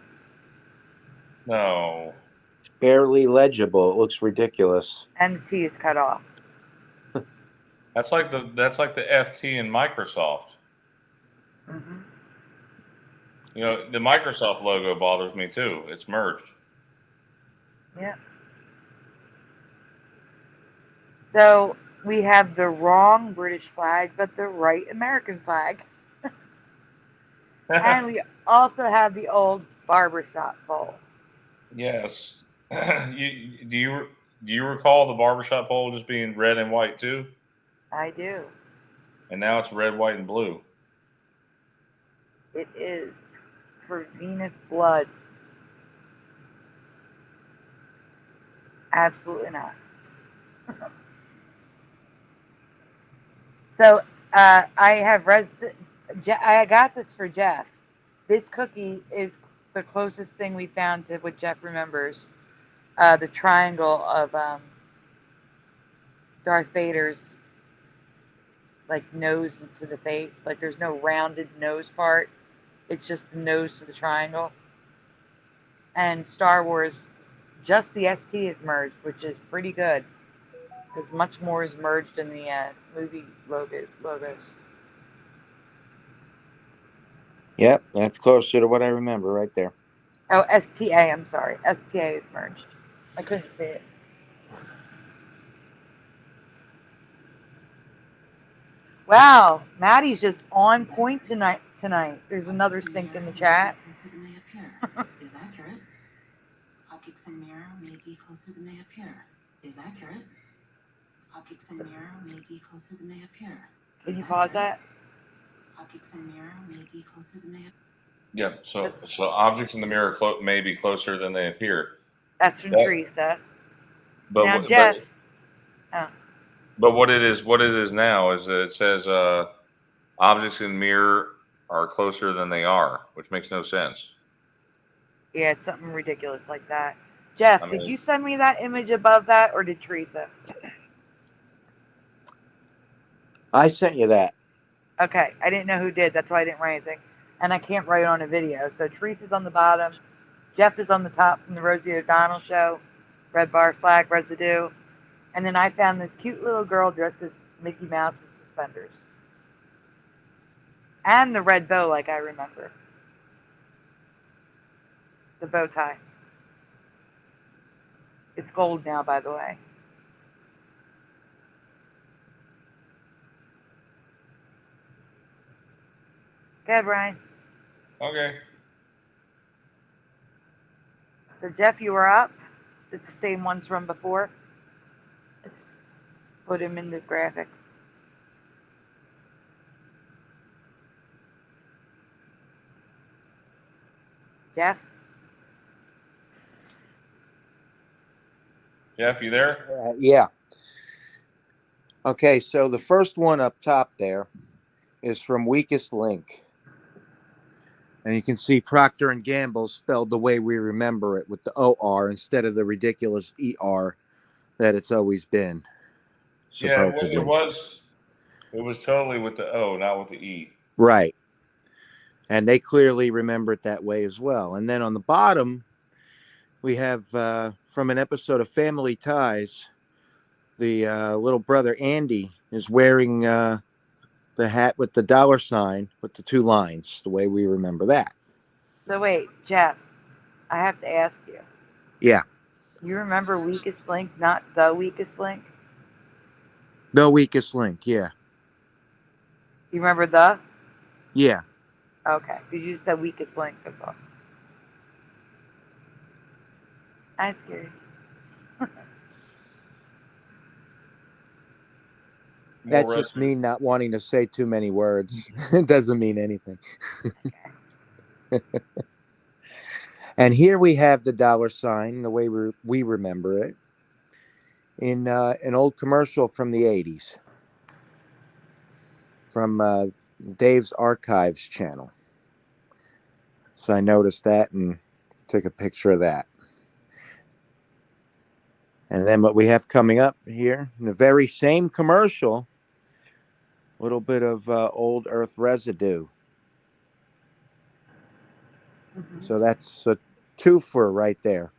No. It's barely legible. It looks ridiculous. And the T is cut off. That's like the FT in Microsoft. Mm-hmm. You know, the Microsoft logo bothers me too. It's merged. Yeah. So we have the wrong British flag, but the right American flag. And we also have the old barbershop bowl. Yes. Do you recall the barbershop pole just being red and white too? I do. And now it's red, white, and blue. It is for Venus blood. Absolutely not. So I have I got this for Jeff. This cookie is the closest thing we found to what Jeff remembers. The triangle of Darth Vader's like nose to the face. Like there's no rounded nose part. It's just the nose to the triangle. And Star Wars, just the ST is merged, which is pretty good because much more is merged in the movie logos. Yep, that's closer to what I remember right there. Oh, STA. I'm sorry. STA is merged. I couldn't see it. Wow, Maddie's just on point tonight. There's another sync in the chat. Is accurate. Optics and mirror may be closer than they appear. Is accurate. Optics and mirror may be closer than they appear. Can you pause that? Optics and mirror may be closer than they appear. Yep. So objects in the mirror may be closer than they appear. That's from Teresa. But now, Jeff. But what it is now is that it says objects in mirror are closer than they are, which makes no sense. Yeah, it's something ridiculous like that. Jeff, did you send me that image above that, or did Teresa? I sent you that. Okay, I didn't know who did. That's why I didn't write anything. And I can't write on a video. So Teresa's on the bottom. Jeff is on the top from the Rosie O'Donnell show. Red bar flag residue. And then I found this cute little girl dressed as Mickey Mouse with suspenders. And the red bow, like I remember. The bow tie. It's gold now, by the way. Go ahead, Brian. Okay. So, Jeff, you were up. It's the same ones from before. Let's put him in the graphics. Jeff? Jeff, you there? Yeah. Okay, so the first one up top there is from Weakest Link. And you can see Procter & Gamble spelled the way we remember it, with the OR instead of the ridiculous ER that it's always been. Supposedly. Yeah, it was totally with the O, not with the E. Right. And they clearly remember it that way as well. And then on the bottom, we have from an episode of Family Ties, the little brother Andy is wearing the hat with the $sign with the two lines, the way we remember that. So wait, Jeff, I have to ask you. Yeah. You remember Weakest Link, not The Weakest Link? The Weakest Link, yeah. You remember the? Yeah. Okay, because you said Weakest Link. That's all. I'm curious. That's just me not wanting to say too many words. It doesn't mean anything. And here we have the $sign, the way we remember it, in an old commercial from the 80s, from Dave's Archives channel. So I noticed that and took a picture of that. And then what we have coming up here, in the very same commercial, a little bit of old Earth residue. Mm-hmm. So that's a twofer right there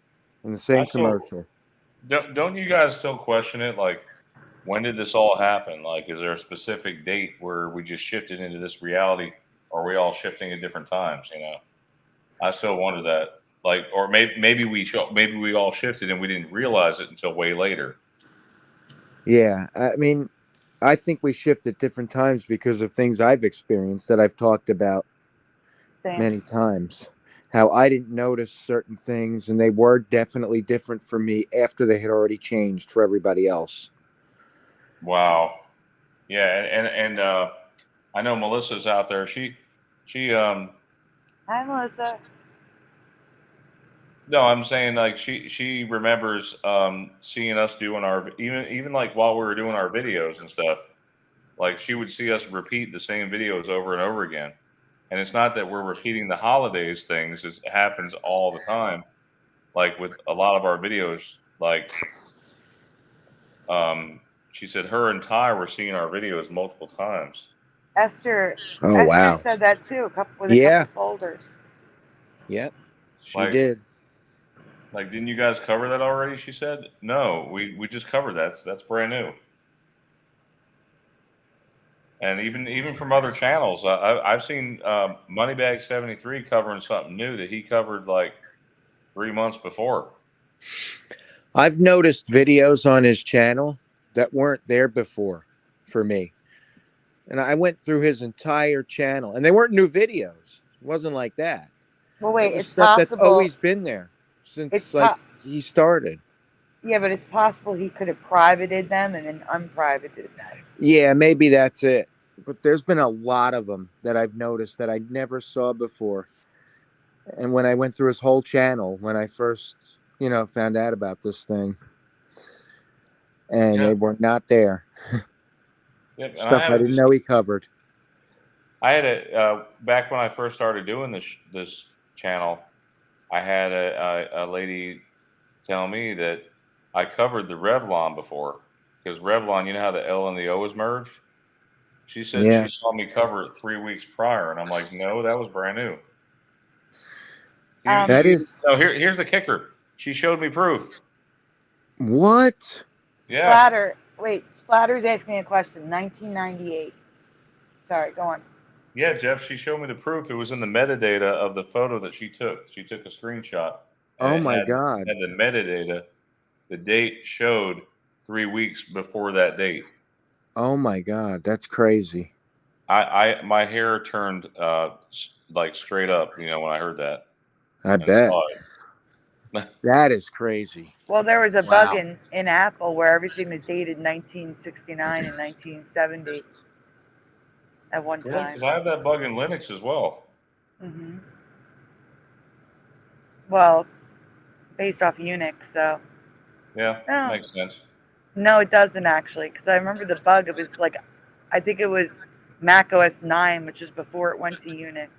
in the same commercial. Don't you guys still question it? Like, when did this all happen? Like, is there a specific date where we just shifted into this reality, or are we all shifting at different times? You know, I still wonder that. Like, or maybe we all shifted and we didn't realize it until way later. Yeah, I mean, I think we shift at different times because of things I've experienced that I've talked about many times. how I didn't notice certain things, and they were definitely different for me after they had already changed for everybody else. Wow. Yeah, and I know Melissa's out there. She Hi, Melissa. no, I'm saying like she remembers seeing us doing our even like while we were doing our videos and stuff. Like she would see us repeat the same videos over and over again. And it's not that we're repeating the holidays things; it happens all the time. Like with a lot of our videos, like um, she said, her and Ty were seeing our videos multiple times. Esther. Oh Esther wow. said that too. With a Yeah. couple folders. Yep. She Like, did. didn't you guys cover that already? She said, no, we just covered that. That's brand new. And even from other channels, I've seen Moneybag 73 covering something new that he covered like 3 months before. I've noticed videos on his channel that weren't there before for me. And I went through his entire channel, and they weren't new videos. It wasn't like that. Well, It wait. was It's stuff that's possible. always been there It's since like he started. Yeah, but it's possible he could have privated them and then unprivated them. Yeah, maybe that's it. But there's been a lot of them that I've noticed that I never saw before. And when I went through his whole channel, when I first, found out about this thing, and Yeah. they were not there. Yep. And Stuff I didn't know he covered. I had back when I first started doing this channel, I had a lady tell me that I covered the Revlon before because Revlon, you know how the L and the O is merged. She said Yeah. she saw me cover it 3 weeks prior, and I'm like, no, that was brand new. That is Here's the kicker. She showed me proof. what? Yeah. Splatter. Wait, Splatter's asking a question. 1998. Sorry, go on. Yeah, Jeff, she showed me the proof. It was in the metadata of the photo that she took. She took a screenshot, and Oh it my God. had the metadata. The date showed 3 weeks before that date. Oh my God. That's crazy. My hair turned like straight up, when I heard that I and bet. saw it. That is crazy. Well, there was a bug Wow. in Apple where everything was dated 1969 and 1970 at one Really? time. Because I have that bug in Linux as well. Hmm. Well, it's based off Unix, so. Yeah, No, makes sense. no, it doesn't actually, because I remember the bug. It was like, I think it was Mac OS 9, which is before it went to Unix.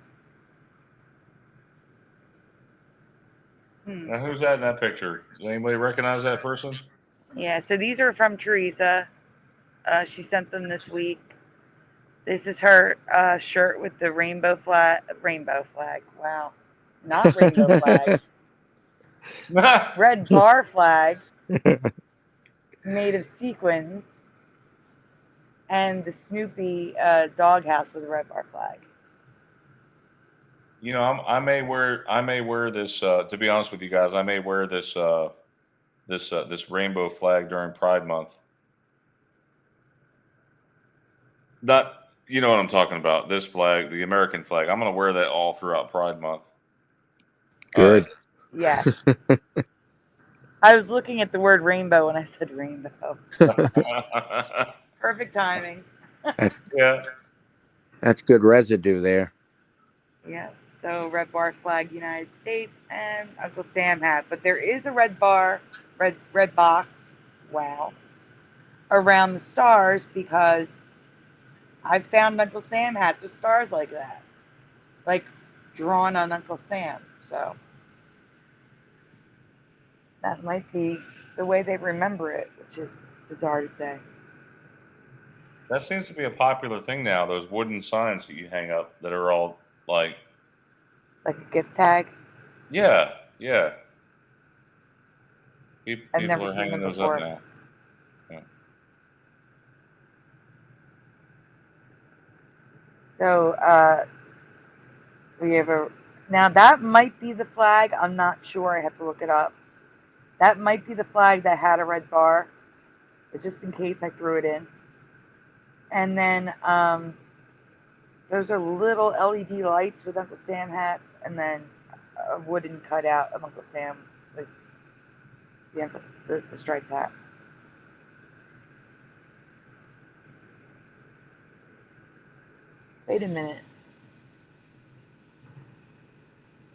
Now, who's that in that picture? Does anybody recognize that person? Yeah, so these are from Teresa. She sent them this week. This is her shirt with the rainbow flag. Rainbow flag. Wow, not rainbow flag. Red bar flag made of sequins, and the Snoopy doghouse with a red bar flag. I may wear this. To be honest with you guys, I may wear this rainbow flag during Pride Month. Not, you know what I'm talking about. This flag, the American flag. I'm going to wear that all throughout Pride Month. Good. Yeah. I was looking at the word rainbow when I said rainbow. Perfect timing. Yeah. That's good residue there. Yeah. So red bar flag, United States, and Uncle Sam hat. But there is a red bar, red box. Wow. Around the stars because I've found Uncle Sam hats with stars like that, like drawn on Uncle Sam. So that might be the way they remember it, which is bizarre to say. That seems to be a popular thing now. Those wooden signs that you hang up that are all like, Like a gift tag. yeah, yeah. I've People never are seen hanging them those up before. now. Yeah. So we have a now that might be the flag. I'm not sure. I have to look it up. That might be the flag that had a red bar, but just in case I threw it in. And then those are little LED lights with Uncle Sam hats, and then a wooden cutout of Uncle Sam with the striped hat. Wait a minute.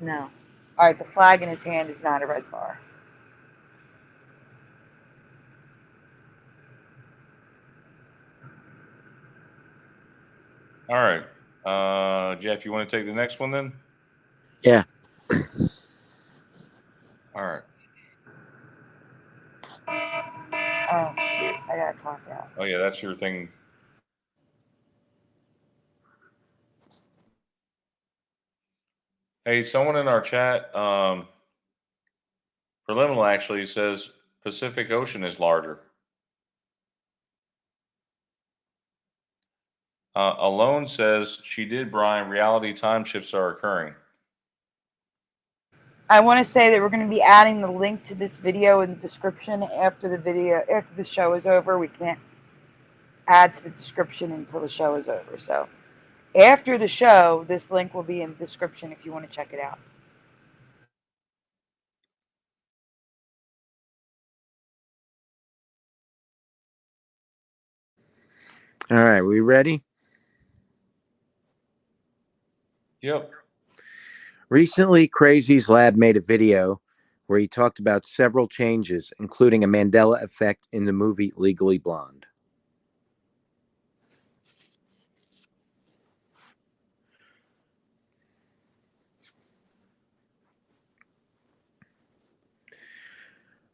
No. All right, the flag in his hand is not a red bar. All right. Jeff, you want to take the next one then? Yeah. All right. Oh, shoot. I got to clock out. Oh, yeah, that's your thing. Hey, someone in our chat, Preliminal actually says Pacific Ocean is larger. Alone says she did, Brian. Reality time shifts are occurring. I want to say that we're going to be adding the link to this video in the description after the show is over. We can't add to the description until the show is over. So after the show, this link will be in the description if you want to check it out. All right, we ready? Yep. Recently, Crazy's Lab made a video where he talked about several changes, including a Mandela effect in the movie Legally Blonde.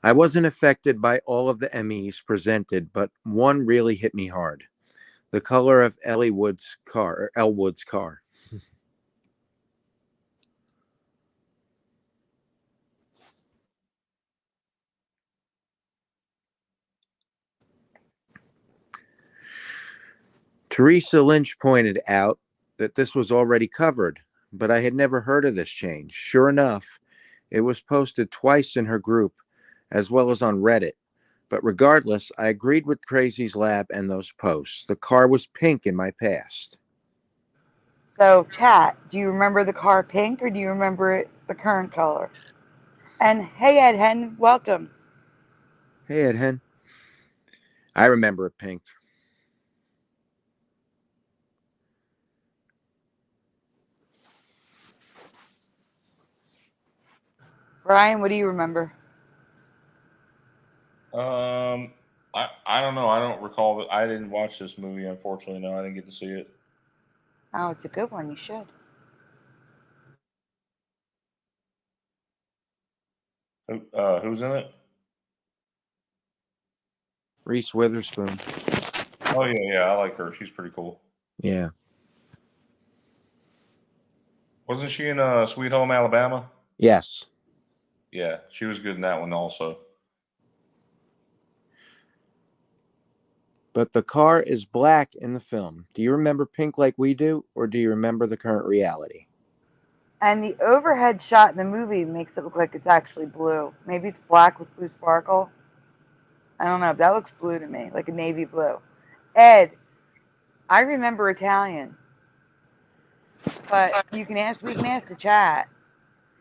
I wasn't affected by all of the MEs presented, but one really hit me hard. The color of Elwood's car. Teresa Lynch pointed out that this was already covered, but I had never heard of this change. Sure enough, it was posted twice in her group, as well as on Reddit. But regardless, I agreed with Crazy's Lab and those posts. The car was pink in my past. So, chat, do you remember the car pink or do you remember it the current color? And hey, Ed Hen, welcome. Hey, Ed Hen. I remember it pink. Brian, what do you remember? I don't know. I don't recall that. I didn't watch this movie, unfortunately. No, I didn't get to see it. Oh, it's a good one. You should. Who's in it? Reese Witherspoon. Oh yeah, I like her. She's pretty cool. Yeah. Wasn't she in Sweet Home Alabama? Yes. Yeah, she was good in that one also. But the car is black in the film. Do you remember pink like we do, or do you remember the current reality? And the overhead shot in the movie makes it look like it's actually blue. Maybe it's black with blue sparkle. I don't know. That looks blue to me, like a navy blue. Ed, I remember Italian, but we can ask the chat.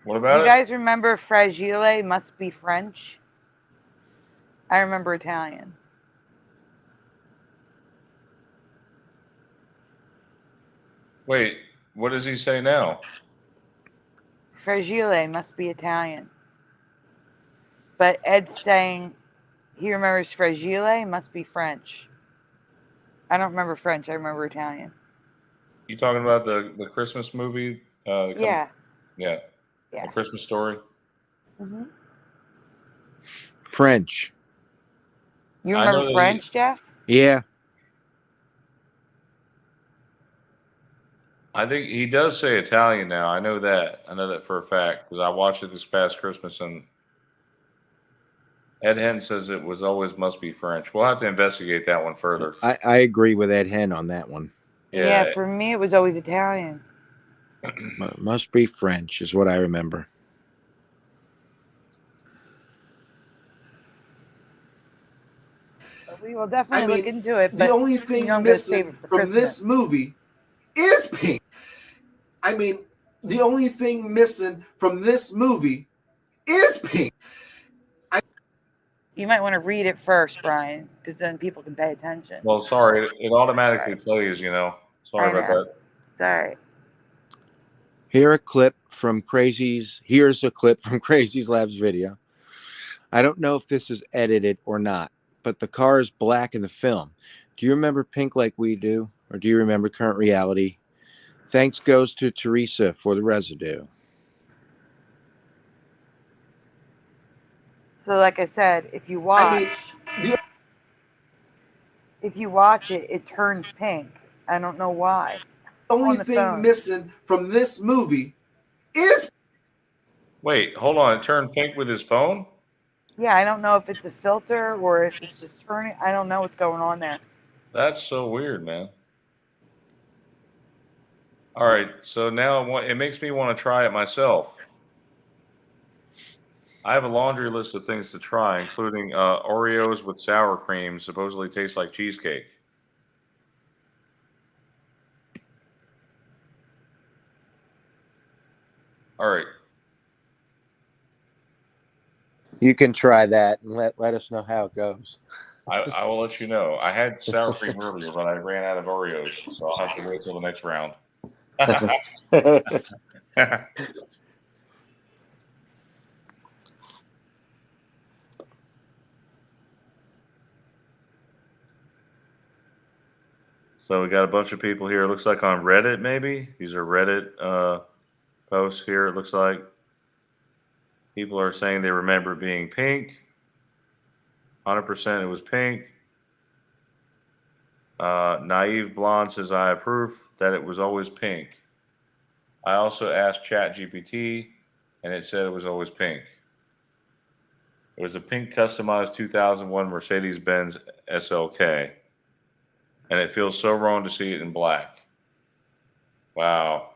What Do about you it? guys remember fragile must be French? I remember Italian. Wait, what does he say now? Fragile must be Italian. But Ed's saying he remembers fragile must be French. I don't remember French. I remember Italian. You talking about the Christmas movie? Yeah. Yeah. Yeah. A Christmas Story. Mm-hmm. French. You remember French, Jeff? Yeah. I think he does say Italian now. I know that. I know that for a fact because I watched it this past Christmas, and Ed Hen says it was always must be French. We'll have to investigate that one further. I agree with Ed Hen on that one. Yeah, for me it was always Italian. Must be French is what I remember. But we will definitely look into it. The only thing missing from this movie is pink. I mean, the only thing missing from this movie is pink. You might want to read it first, Brian, because then people can pay attention. Well, sorry, it automatically Right. plays, you know. Sorry I about know. that. It's all right. Here's a clip from Crazy's Labs video. I don't know if this is edited or not, but the car is black in the film. Do you remember pink like we do, or do you remember current reality? Thanks goes to Teresa for the residue. So, like I said, if you watch it, it turns pink. I don't know why. The only On the thing phone. missing from this movie is Wait, hold on. It turned pink with his phone? Yeah, I don't know if it's a filter or if it's just turning. I don't know what's going on there. That's so weird, man. All right, so now it makes me want to try it myself. I have a laundry list of things to try, including Oreos with sour cream, supposedly taste like cheesecake. All right. You can try that and let us know how it goes. I will let you know. I had sour cream earlier, but I ran out of Oreos, so I'll have to wait till the next round. So we got a bunch of people here. It looks like on Reddit, maybe. These are Reddit posts here, it looks like. People are saying they remember being pink. 100% it was pink. Naive Blonde says, I approve that it was always pink. I also asked ChatGPT, and it said it was always pink. It was a pink customized 2001 Mercedes-Benz SLK. And it feels so wrong to see it in black. Wow.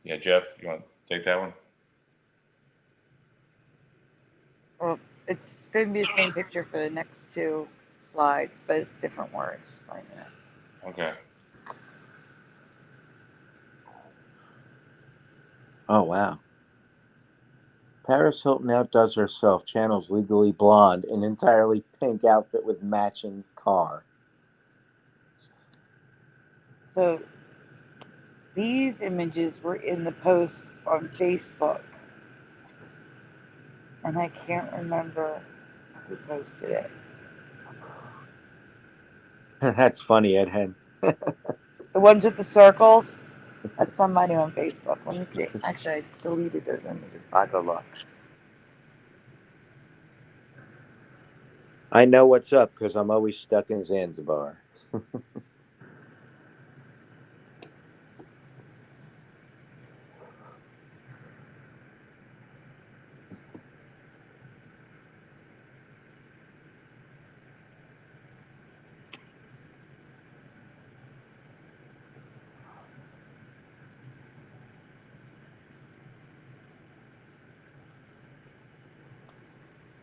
Yeah, Jeff, you want to take that one? Well, it's going to be the same picture for the next two slides, but it's different words. Okay. Oh, wow. Paris Hilton outdoes herself, channels Legally Blonde, an entirely pink outfit with matching car. So these images were in the post on Facebook. And I can't remember who posted it. That's funny, Ed Hen. The ones with the circles? That's somebody on Facebook. Let me see. Actually, I deleted those images. I'll go look. I know what's up because I'm always stuck in Zanzibar.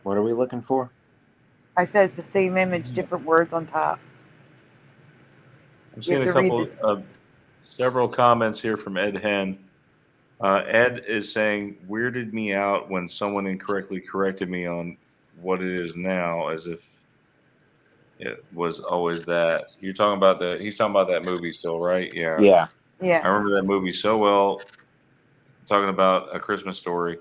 What are we looking for? I said it's the same image, different words on top. I'm You have seeing a to read couple of several comments here from Ed Hen. Ed is saying, weirded me out when someone incorrectly corrected me on what it is now, as if it was always that. He's talking about that movie still, right? Yeah. Yeah. I Yeah. remember that movie so well, talking about A Christmas Story,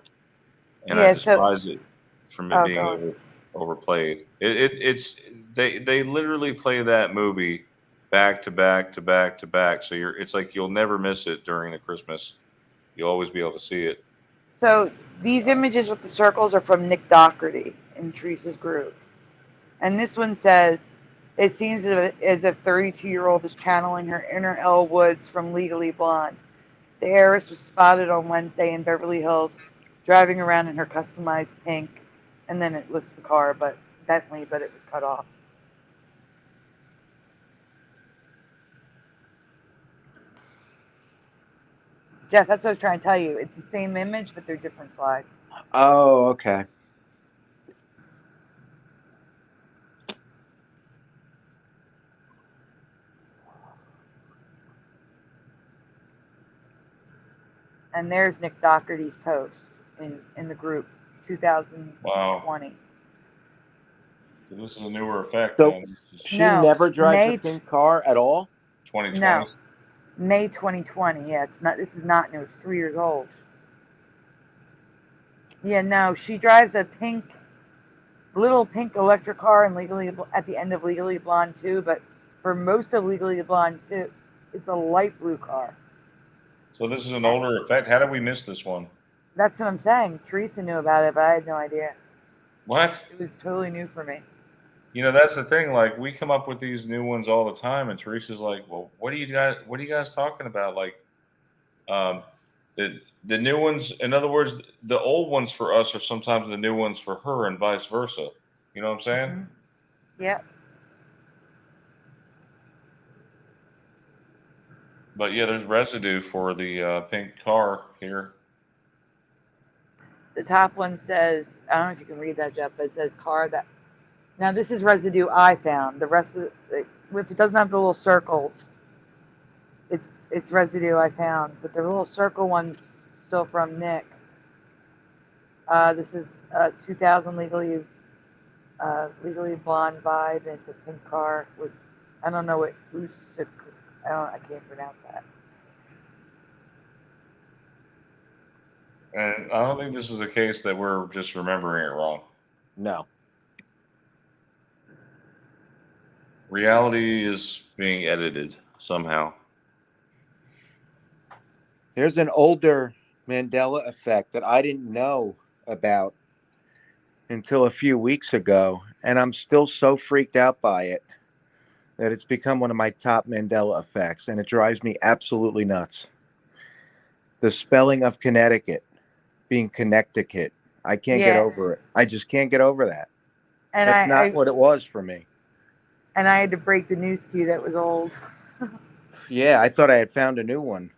and I Yeah, so, despise it from it oh, being go on. overplayed. It's they literally play that movie back to back to back to back. So it's like you'll never miss it during the Christmas. You'll always be able to see it. So these images with the circles are from Nick Doherty in Teresa's group. And this one says, it seems as if 32-year-old is channeling her inner Elle Woods from Legally Blonde. The heiress was spotted on Wednesday in Beverly Hills, driving around in her customized pink. And then it lists the car, but it was cut off. Jeff, that's what I was trying to tell you. It's the same image, but they're different slides. Oh, okay. And there's Nick Doherty's post in the group, 2020. Wow. So this is a newer effect So then. This is she No, never drives a May pink car at all. 2020. no, May 2020. Yeah, it's not. This is not new. It's 3 years old. Yeah, no, she drives a little pink electric car in at the end of Legally Blonde 2, but for most of Legally Blonde 2, it's a light blue car. So this is an older effect. How did we miss this one? That's what I'm saying. Teresa knew about it, but I had no idea. What? It was totally new for me. You know, that's the thing. Like, we come up with these new ones all the time, and Teresa's like, "Well, what are you guys talking about?" Like, um, the new ones. In other words, the old ones for us are sometimes the new ones for her, and vice versa. You know what I'm saying? Mm-hmm. Yep. But yeah, there's residue for the pink car here. The top one says, I don't know if you can read that, Jeff, but it says car that. Now, this is residue I found. The rest of if it doesn't have the little circles, it's residue I found. But the little circle one's still from Nick. This is 2000 legally blonde vibe, and it's a pink car with, I don't know what I can't pronounce that. And I don't think this is a case that we're just remembering it wrong. No. Reality is being edited somehow. There's an older Mandela effect that I didn't know about until a few weeks ago, and I'm still so freaked out by it that it's become one of my top Mandela effects, and it drives me absolutely nuts. The spelling of Connecticut being Connecticut. I can't get over it. I just can't get over that. And That's not what it was for me. And I had to break the news to you that was old. Yeah, I thought I had found a new one.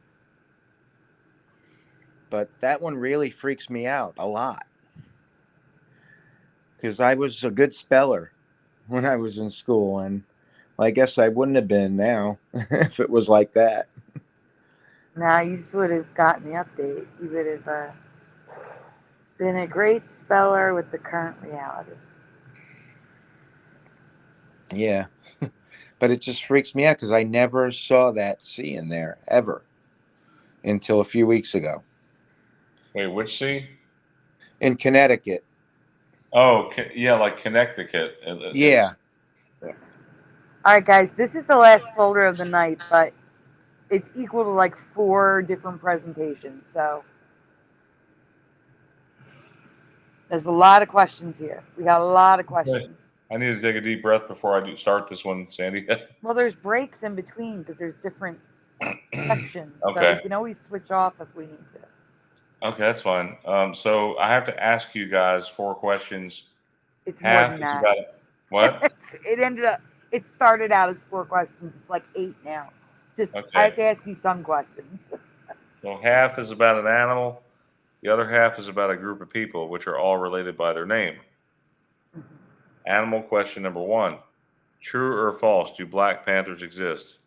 But that one really freaks me out a lot. Because I was a good speller when I was in school, and I guess I wouldn't have been now if it was like that. Now, you just would have gotten the update. You would have been a great speller with the current reality. Yeah. But it just freaks me out because I never saw that C in there ever until a few weeks ago. Wait, which C? In Connecticut. Oh, yeah, like Connecticut. Yeah. Yeah. All right, guys, this is the last folder of the night, but it's equal to like 4 different presentations. So there's a lot of questions here. We got a lot of questions. I need to take a deep breath before I do start this one, Sandy. Well, there's breaks in between because there's different sections. So Okay. we can always switch off if we need to. Okay, that's fine. So I have to ask you guys 4 questions. It's more Half than is that. about what? It started out as 4 questions. It's like 8 now. Just Okay. I have to ask you some questions. So half is about an animal. The other half is about a group of people, which are all related by their name. Animal question number 1. True or false, do Black Panthers exist?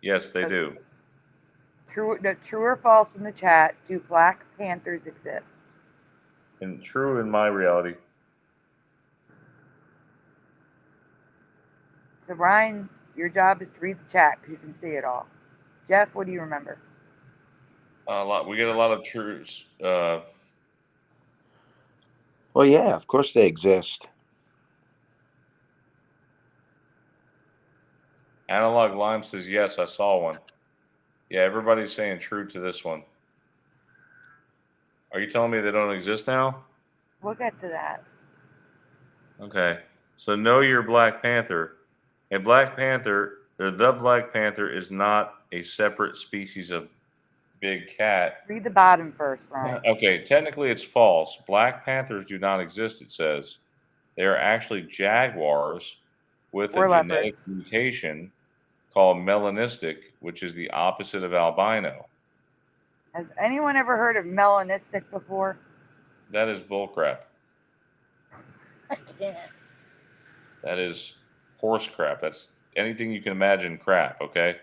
Yes, they do. True or false in the chat, do Black Panthers exist? And true in my reality. So Ryan, your job is to read the chat because you can see it all. Jeff, what do you remember? A lot. We get a lot of truths. Well, yeah, of course they exist. Analog Lime says, yes, I saw one. Yeah, everybody's saying true to this one. Are you telling me they don't exist now? We'll get to that. Okay. So know your Black Panther. The Black Panther is not a separate species of big cat. Read the bottom first, Ryan. Okay, technically it's false. Black Panthers do not exist, it says. They are actually jaguars with Or a genetic leopards. mutation called melanistic, which is the opposite of albino. Has anyone ever heard of melanistic before? That is bullcrap. I can't. That is horse crap. That's anything you can imagine crap, okay?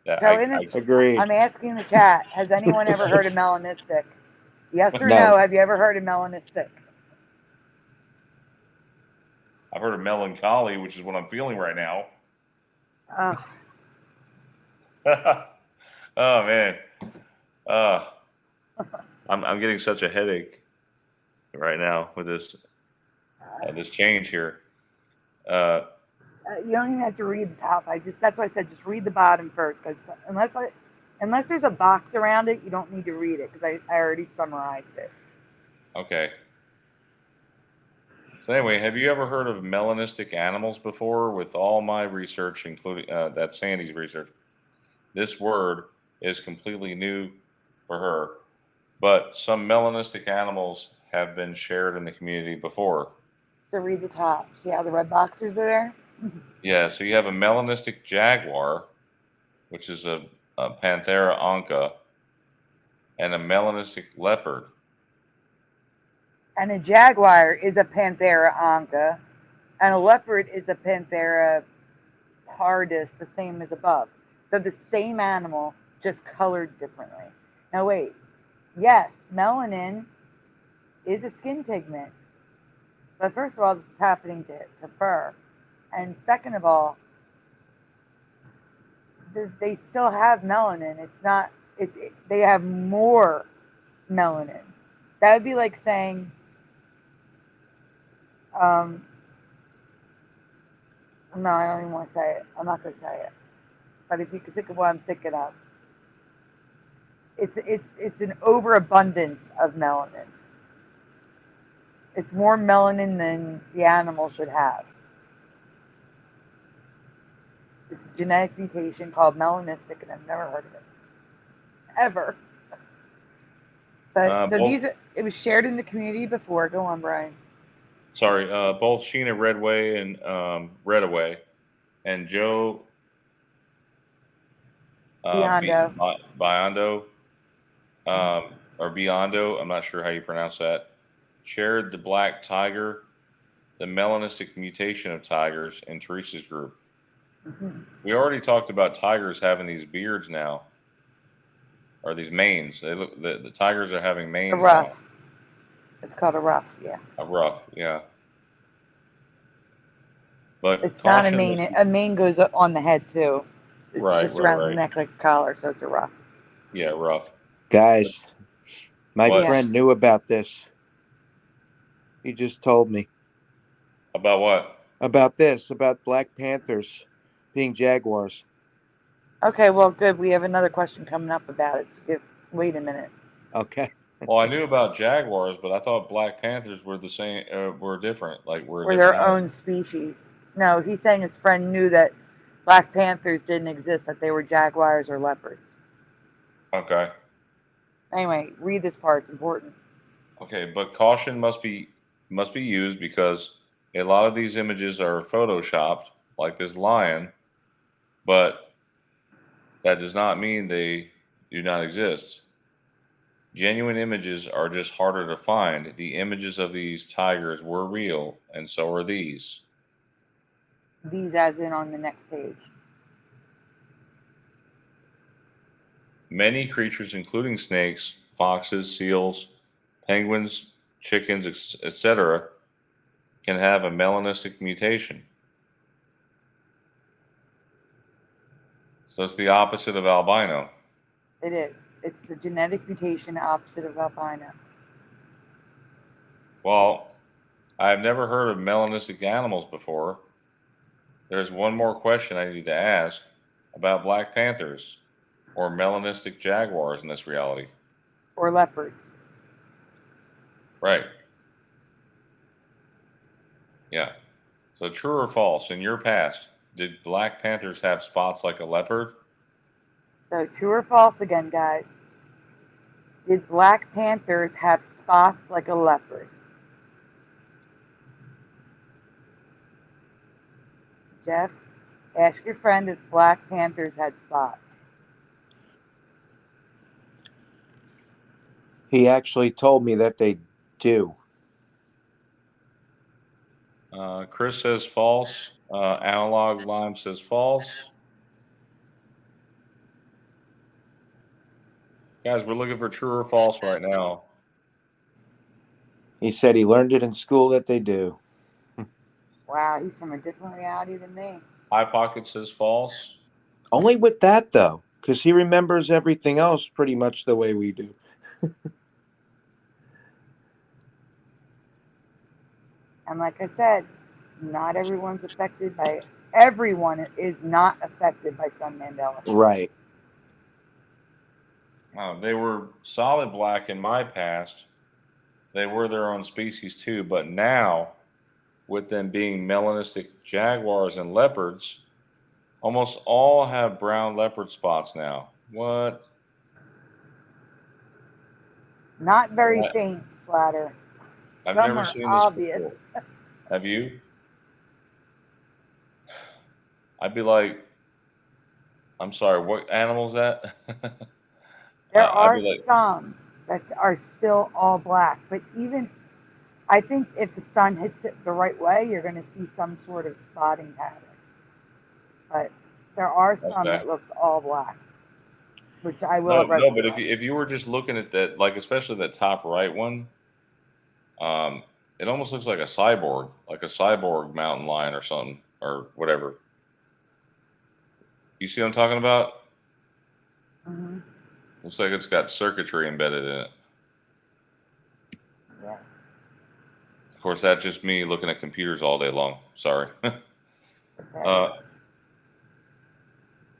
That So in the, Agreed. I'm asking the chat, has anyone ever heard of melanistic? Yes or No. no? Have you ever heard of melanistic? I've heard of melancholy, which is what I'm feeling right now. Oh, Oh man, uh, I'm getting such a headache right now with this change here. Uh, you don't even have to read the top. That's why I said just read the bottom first, because unless there's a box around it, you don't need to read it, because I already summarized it. okay. So anyway, have you ever heard of melanistic animals before? With all my research, including that's Sandy's research, this word is completely new for her. But some melanistic animals have been shared in the community before. So read the top. See how the red boxers are there? Yeah, so you have a melanistic jaguar, which is a Panthera onca, and a melanistic leopard. And a jaguar is a Panthera onca, and a leopard is a Panthera pardus, the same as above. They're the same animal, just colored differently. Now wait, yes, melanin is a skin pigment, but first of all, this is happening to fur, and second of all, they still have melanin. It's not. They have more melanin. That would be like saying, no, I don't even want to say it. I'm not going to say it. But if you could think of what I'm thinking of, it's an overabundance of melanin. It's more melanin than the animal should have. It's a genetic mutation called melanistic, and I've never heard of it ever. But so Both, it was shared in the community before. Go on, Brian. sorry, both Sheena Redway and Redaway and Joe Biondo. Biondo, or Biondo, I'm not sure how you pronounce that, shared the black tiger, the melanistic mutation of tigers in Teresa's group. Mm-hmm. We already talked about tigers having these beards now, or these manes. They look the tigers are having A manes ruff. now. It's called a ruff. Yeah. A ruff, yeah. But It's not a caution mane. that A mane goes on the head too. It's right, just around the right. neck like a collar, so it's a ruff. Yeah, ruff. Guys, my What? Yeah. friend knew about this. He just told me About what? about this, about Black Panthers being jaguars. Okay. Well, good. We have another question coming up about it. So wait a minute. Okay. Well, I knew about jaguars, but I thought black panthers were the same. Were different. Like we're a We're different their animal. own species. No, he's saying his friend knew that black panthers didn't exist, that they were jaguars or leopards. Okay. Anyway, read this part. It's important. Okay, but caution must be used because a lot of these images are photoshopped, like this lion, but that does not mean they do not exist. Genuine images are just harder to find. The images of these tigers were real, and so are these. These, as in on the next page. Many creatures, including snakes, foxes, seals, penguins, chickens, etc., can have a melanistic mutation. So it's the opposite of albino. It is. It's the genetic mutation opposite of albino. Well, I've never heard of melanistic animals before. There's one more question I need to ask about black panthers or melanistic jaguars in this reality. Or leopards. Right. Yeah. So true or false, in your past, did black panthers have spots like a leopard? So true or false again, guys? Did black panthers have spots like a leopard? Jeff, ask your friend if black panthers had spots. He actually told me that they do. Chris says false. Analog Lime says false. Guys, we're looking for true or false right now. He said he learned it in school that they do. Wow, he's from a different reality than me. Eye Pocket says false. Only with that, though, because he remembers everything else pretty much the way we do. And like I said, not everyone's affected by. Everyone is not affected by some Mandela effects. Right. They were solid black in my past. They were their own species too, but now, with them being melanistic jaguars and leopards, almost all have brown leopard spots now. What? Not very What? faint, Slatter. I've Some never are seen this obvious. before. Have you? I'd be like, I'm sorry, what animal's that? There I'd are be like, some that are still all black, but even I think if the sun hits it the right way, you're going to see some sort of spotting pattern. But there are some okay. that looks all black, which I will No, but recognize. if you were just looking at that, like especially that top right one, it almost looks like a cyborg mountain lion or something or whatever. You see what I'm talking about? Mm-hmm. Looks like it's got circuitry embedded in it. Yeah. Of course, that's just me looking at computers all day long. Sorry. Okay.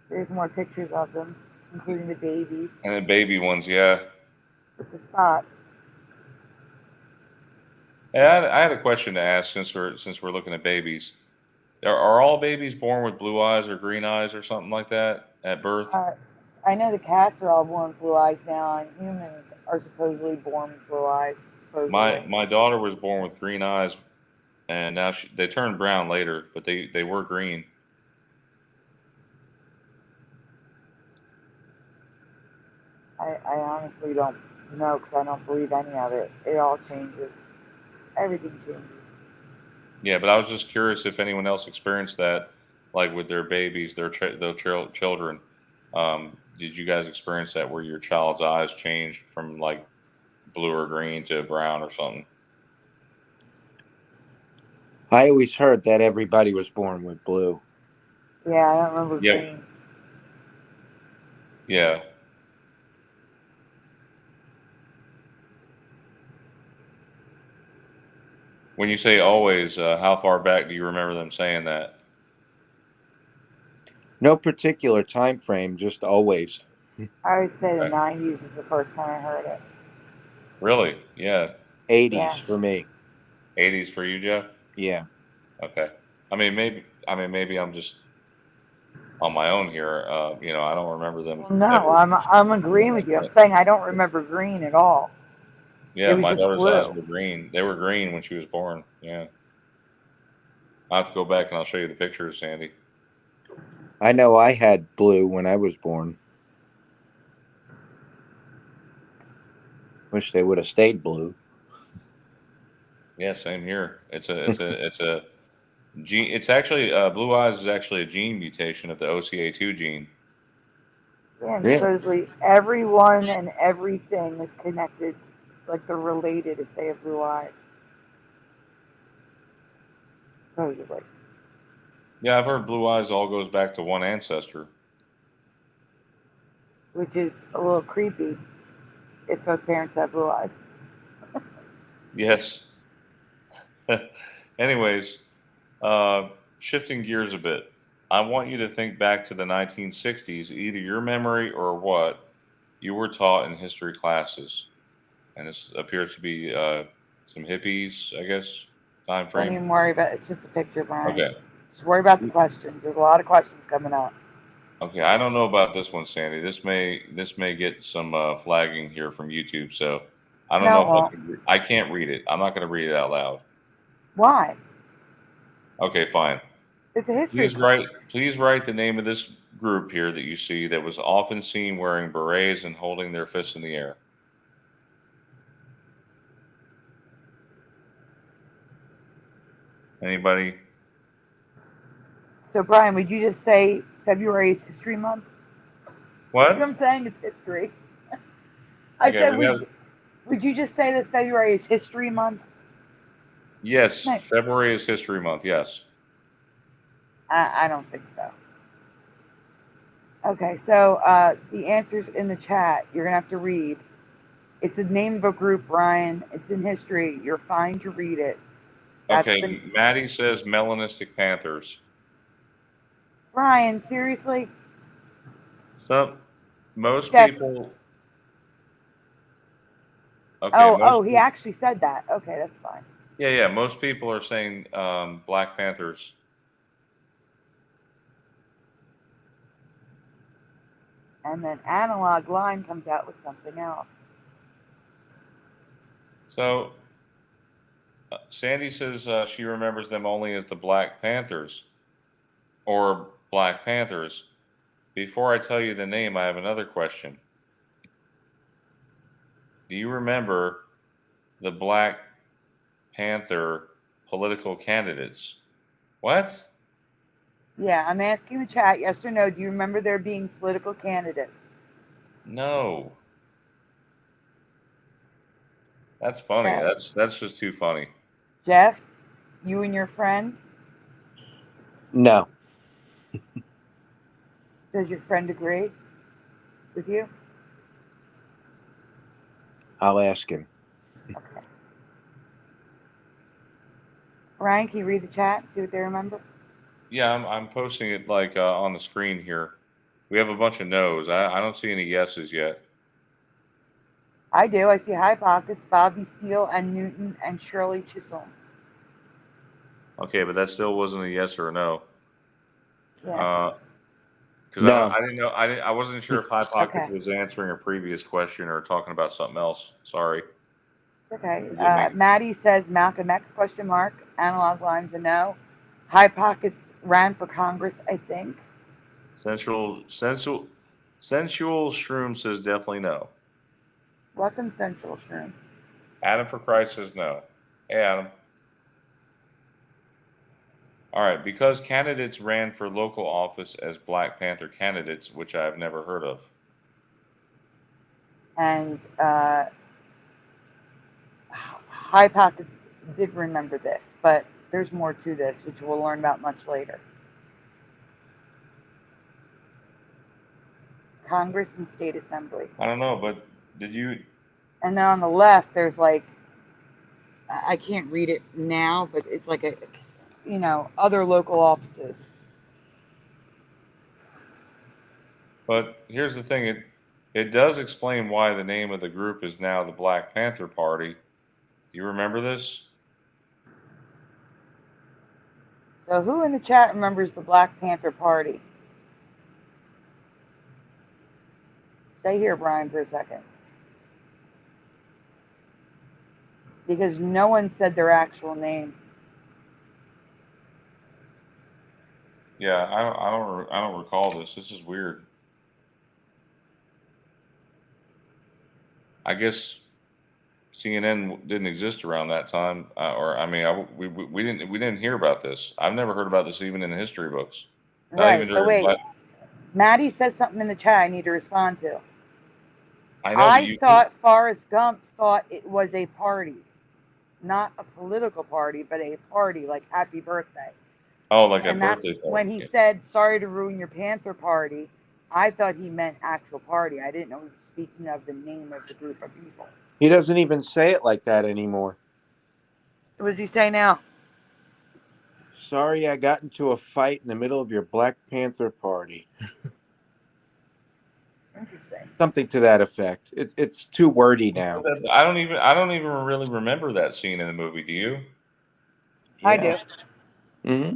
There's more pictures of them, including the babies And the baby ones, yeah. with the spots. Hey, I had a question to ask since we're looking at babies. Are all babies born with blue eyes or green eyes or something like that at birth? I know the cats are all born with blue eyes now, and humans are supposedly born with blue eyes. Supposedly. My daughter was born with green eyes, and now they turned brown later, but they were green. I honestly don't know because I don't believe any of it. It all changes. Everything changes. Yeah, but I was just curious if anyone else experienced that, like with their babies, their children. Did you guys experience that where your child's eyes changed from like blue or green to brown or something? I always heard that everybody was born with blue. Yeah, I don't remember Yeah, green. yeah. When you say always, how far back do you remember them saying that? No particular time frame, just always. I would say the Okay. 90s is the first time I heard it. Really? Yeah. 80s Yeah. for me. 80s for you, Jeff? Yeah. Okay. Maybe I'm just on my own here. I don't remember them Well, no, ever I'm agreeing with like you. I'm that. saying I don't remember green at all. It Yeah, was my just daughter's eyes blue. were green. They were green when she was born. Yeah. I'll have to go back and I'll show you the pictures, Sandy. I know I had blue when I was born. Wish they would have stayed blue. Yeah, same here. It's a gene. It's actually blue eyes is actually a gene mutation of the OCA2 gene. Yeah, and Really? supposedly everyone and everything is connected, like they're related if they have blue eyes. Supposedly. Yeah, I've heard blue eyes all goes back to one ancestor. Which is a little creepy if both parents have blue eyes. Yes. Anyways, shifting gears a bit, I want you to think back to the 1960s, either your memory or what you were taught in history classes. And this appears to be some hippies, I guess, time Don't frame. even worry about it. It's just a picture, Brian. Okay. Just worry about the questions. There's a lot of questions coming up. Okay, I don't know about this one, Sandy. This may get some flagging here from YouTube, so I don't No, know it if I won't. can. I can't read it. I'm not going to read it out loud. Why? Okay, fine. It's a history Please class. write the name of this group here that you see that was often seen wearing berets and holding their fists in the air. Anybody? So, Brian, would you just say February is History Month? See what What? I'm saying? It's history. I Okay, said, we have would you just say that February is History Month? yes. Nice. February is History Month. Yes. I don't think so. Okay, so the answers in the chat, you're going to have to read. It's a name of a group, Ryan. It's in history. You're fine to read it. That's Okay, Maddie says Melanistic Panthers. Ryan, seriously? Most Jeff. people. Okay, Oh, he actually said that. Okay, that's fine. Yeah. Most people are saying Black Panthers. And then Analog Line comes out with something else. So Sandy says she remembers them only as the Black Panthers or Black Panthers. Before I tell you the name, I have another question. Do you remember the Black Panther political candidates? What? Yeah, I'm asking the chat, yes or no. Do you remember there being political candidates? No. That's funny. Okay. That's just too funny. Jeff, you and your friend? No. Does your friend agree with you? I'll ask him. Okay. Ryan, can you read the chat and see what they remember? Yeah, I'm posting it like on the screen here. We have a bunch of no's. I don't see any yeses yet. I do. I see High Pockets, Bobby Seale, and Newton, and Shirley Chisholm. Okay, but that still wasn't a yes or a no. Yeah. Because No. I didn't know. I wasn't sure if High Pockets Okay. was answering a previous question or talking about something else. Sorry. It's okay. Forgive me. Maddie says Malcolm X question mark. Analog Line's a no. High Pockets ran for Congress, I think. Sensual Shroom says definitely no. Welcome, Central Shroom. Adam for Christ says no. Hey, Adam. All right, because candidates ran for local office as Black Panther candidates, which I have never heard of. And High Pockets did remember this, but there's more to this, which we'll learn about much later. Congress and State Assembly. I don't know, but did you? And then on the left, there's like, I can't read it now, but it's like a, other local offices. But here's the thing: it does explain why the name of the group is now the Black Panther Party. You remember this? So who in the chat remembers the Black Panther Party? Stay here, Brian, for a second. Because no one said their actual name. Yeah, I don't recall this. This is weird. I guess CNN didn't exist around that time, or I mean, we didn't hear about this. I've never heard about this even in the history books. Not Right, even but during wait. Black. Maddie says something in the chat I need to respond to. I know, but I thought Forrest Gump thought it was a party. Not a political party, but a party, like happy birthday. Oh, like a And that's birthday party. when he said, sorry to ruin your Panther party. I thought he meant actual party. I didn't know he was speaking of the name of the group of people. He doesn't even say it like that anymore. What does he say now? Sorry, I got into a fight in the middle of your Black Panther party. Interesting. Something to that effect. It's too wordy now. I don't even really remember that scene in the movie. Do you? Yeah. I do. Mm-hmm.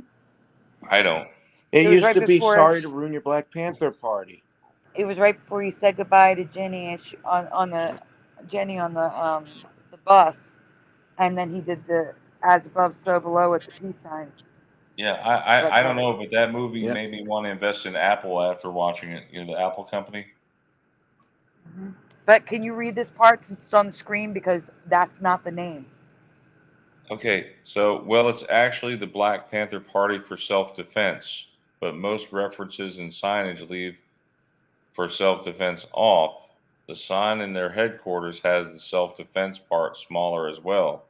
I don't. It was used right to be before- sorry to ruin your Black Panther party. It was right before you said goodbye to Jenny on the bus, and then he did the as above, so below with the peace signs. Yeah, I don't know, but that movie made me want to invest in Apple after watching it. You know, the Apple company. Mm-hmm. But can you read this part since it's on the screen, because that's not the name. Okay, so, well, it's actually the Black Panther Party for Self-Defense, but most references and signage leave for self-defense off. The sign in their headquarters has the self-defense part smaller as well.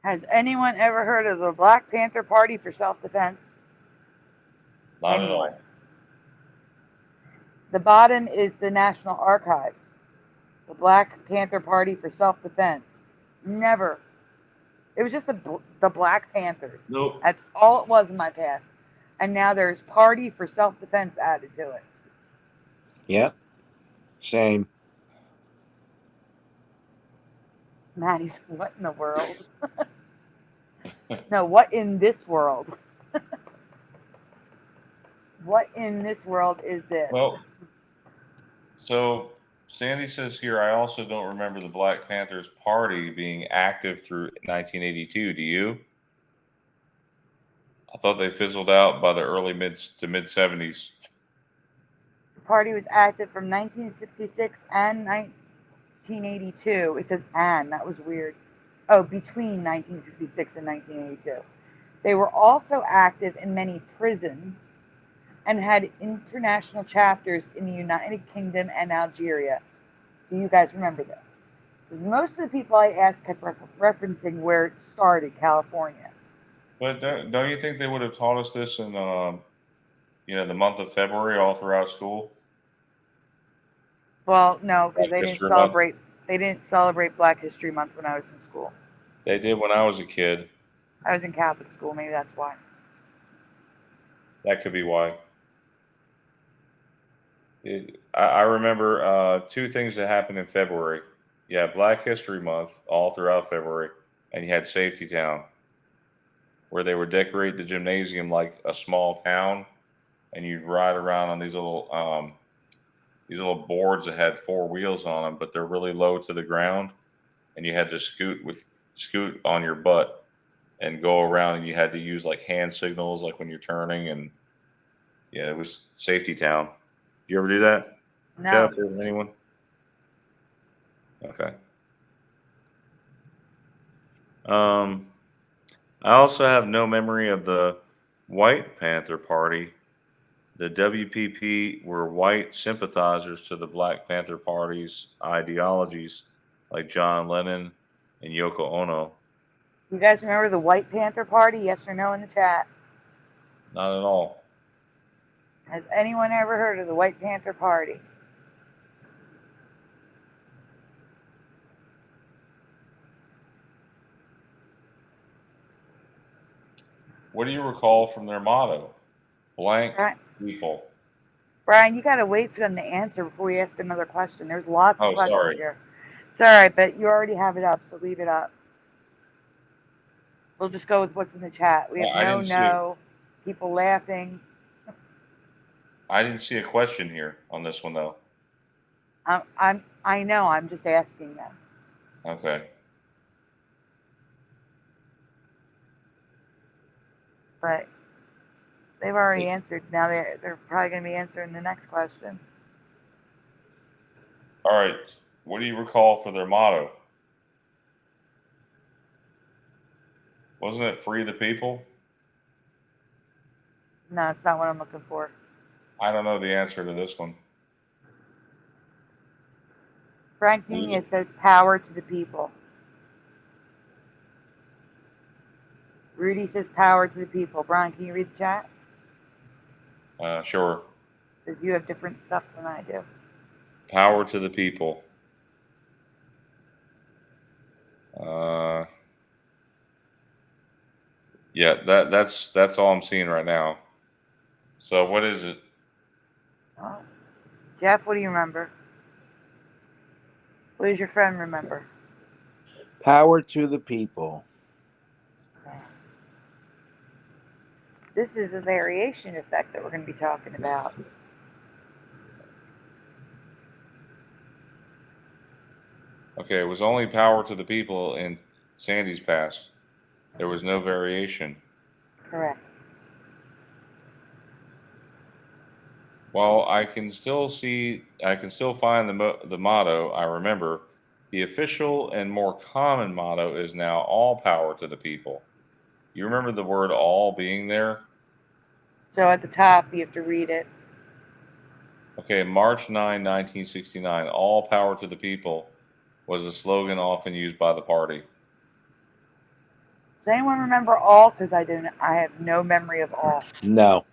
Has anyone ever heard of the Black Panther Party for self-defense? Not at Anyone? all. The bottom is the National Archives. The Black Panther Party for self-defense. Never. It was just the Black Panthers. Nope. That's all it was in my past. And now there's Party for Self-Defense added to it. Yep. Same. Maddie's, what in the world? No, what in this world? What in this world is this? Well, so Sandy says here, I also don't remember the Black Panthers Party being active through 1982. Do you? I thought they fizzled out by the early mid 70s. The party was active from 1966 and 1982. It says and. That was weird. Oh, between 1966 and 1982. They were also active in many prisons and had international chapters in the United Kingdom and Algeria. Do you guys remember this? Because most of the people I asked kept referencing where it started, California. But don't you think they would have taught us this in the month of February all throughout school? Well, no, because Black History Month? They didn't celebrate Black History Month when I was in school. They did when I was a kid. I was in Catholic school. Maybe that's why. That could be why. I remember two things that happened in February. You had Black History Month all throughout February, and you had Safety Town, where they would decorate the gymnasium like a small town, and you'd ride around on these little boards that had four wheels on them, but they're really low to the ground, and you had to scoot on your butt and go around, and you had to use like hand signals, like when you're turning, and yeah, it was Safety Town. Did you ever do that? No. Jeff or anyone? Okay. I also have no memory of the White Panther Party. The WPP were white sympathizers to the Black Panther Party's ideologies, like John Lennon and Yoko Ono. You guys remember the White Panther Party? Yes or no in the chat. Not at all. Has anyone ever heard of the White Panther Party? What do you recall from their motto? Blank Right. people. Brian, you gotta wait for them to answer before we ask another question. There's lots of Oh, questions sorry. here. It's all right, but you already have it up, so leave it up. We'll just go with what's in the chat. We have I didn't see it. no, people laughing. I didn't see a question here on this one though. I know. I'm just asking them. Okay. But they've already answered. Now they're probably going to be answering the next question. All right. What do you recall for their motto? Wasn't it free the people? No, it's not what I'm looking for. I don't know the answer to this one. Frank Nunez says power to the people. Rudy says power to the people. Brian, can you read the chat? Sure. Because you have different stuff than I do. Power to the people. Yeah, that's all I'm seeing right now. So what is it? Oh. Jeff, what do you remember? What does your friend remember? Power to the people. Okay. This is a variation effect that we're going to be talking about. Okay, it was only power to the people in Sandy's past. There was no variation. Correct. Well, I can still find the motto. I remember the official and more common motto is now all power to the people. You remember the word all being there? So at the top, you have to read it. Okay, March 9, 1969. All power to the people was a slogan often used by the party. Does anyone remember all? Because I didn't. I have no memory of all. No.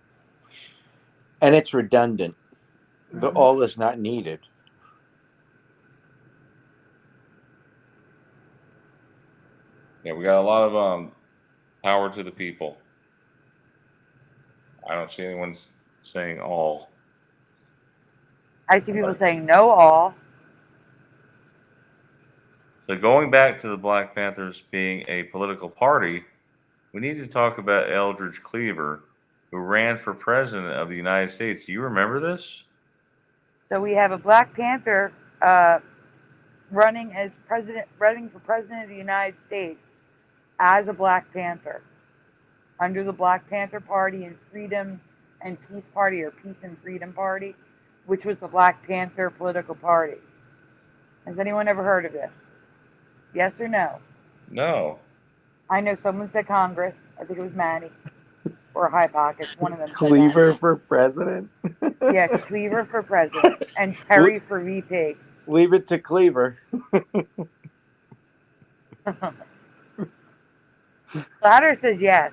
And it's redundant. The Mhm. all is not needed. Yeah, we got a lot of power to the people. I don't see anyone saying all. I see people saying no all. So going back to the Black Panthers being a political party, we need to talk about Eldridge Cleaver, who ran for president of the United States. Do you remember this? So we have a Black Panther running for president of the United States as a Black Panther under the Black Panther Party and Freedom and Peace Party, or Peace and Freedom Party, which was the Black Panther political party. Has anyone ever heard of this? Yes or no? No. I know someone said Congress. I think it was Maddie or High Pockets. One of them said Cleaver for president? that. Yeah, Cleaver for president and Perry for VP. Leave it to Cleaver. Louder says yes.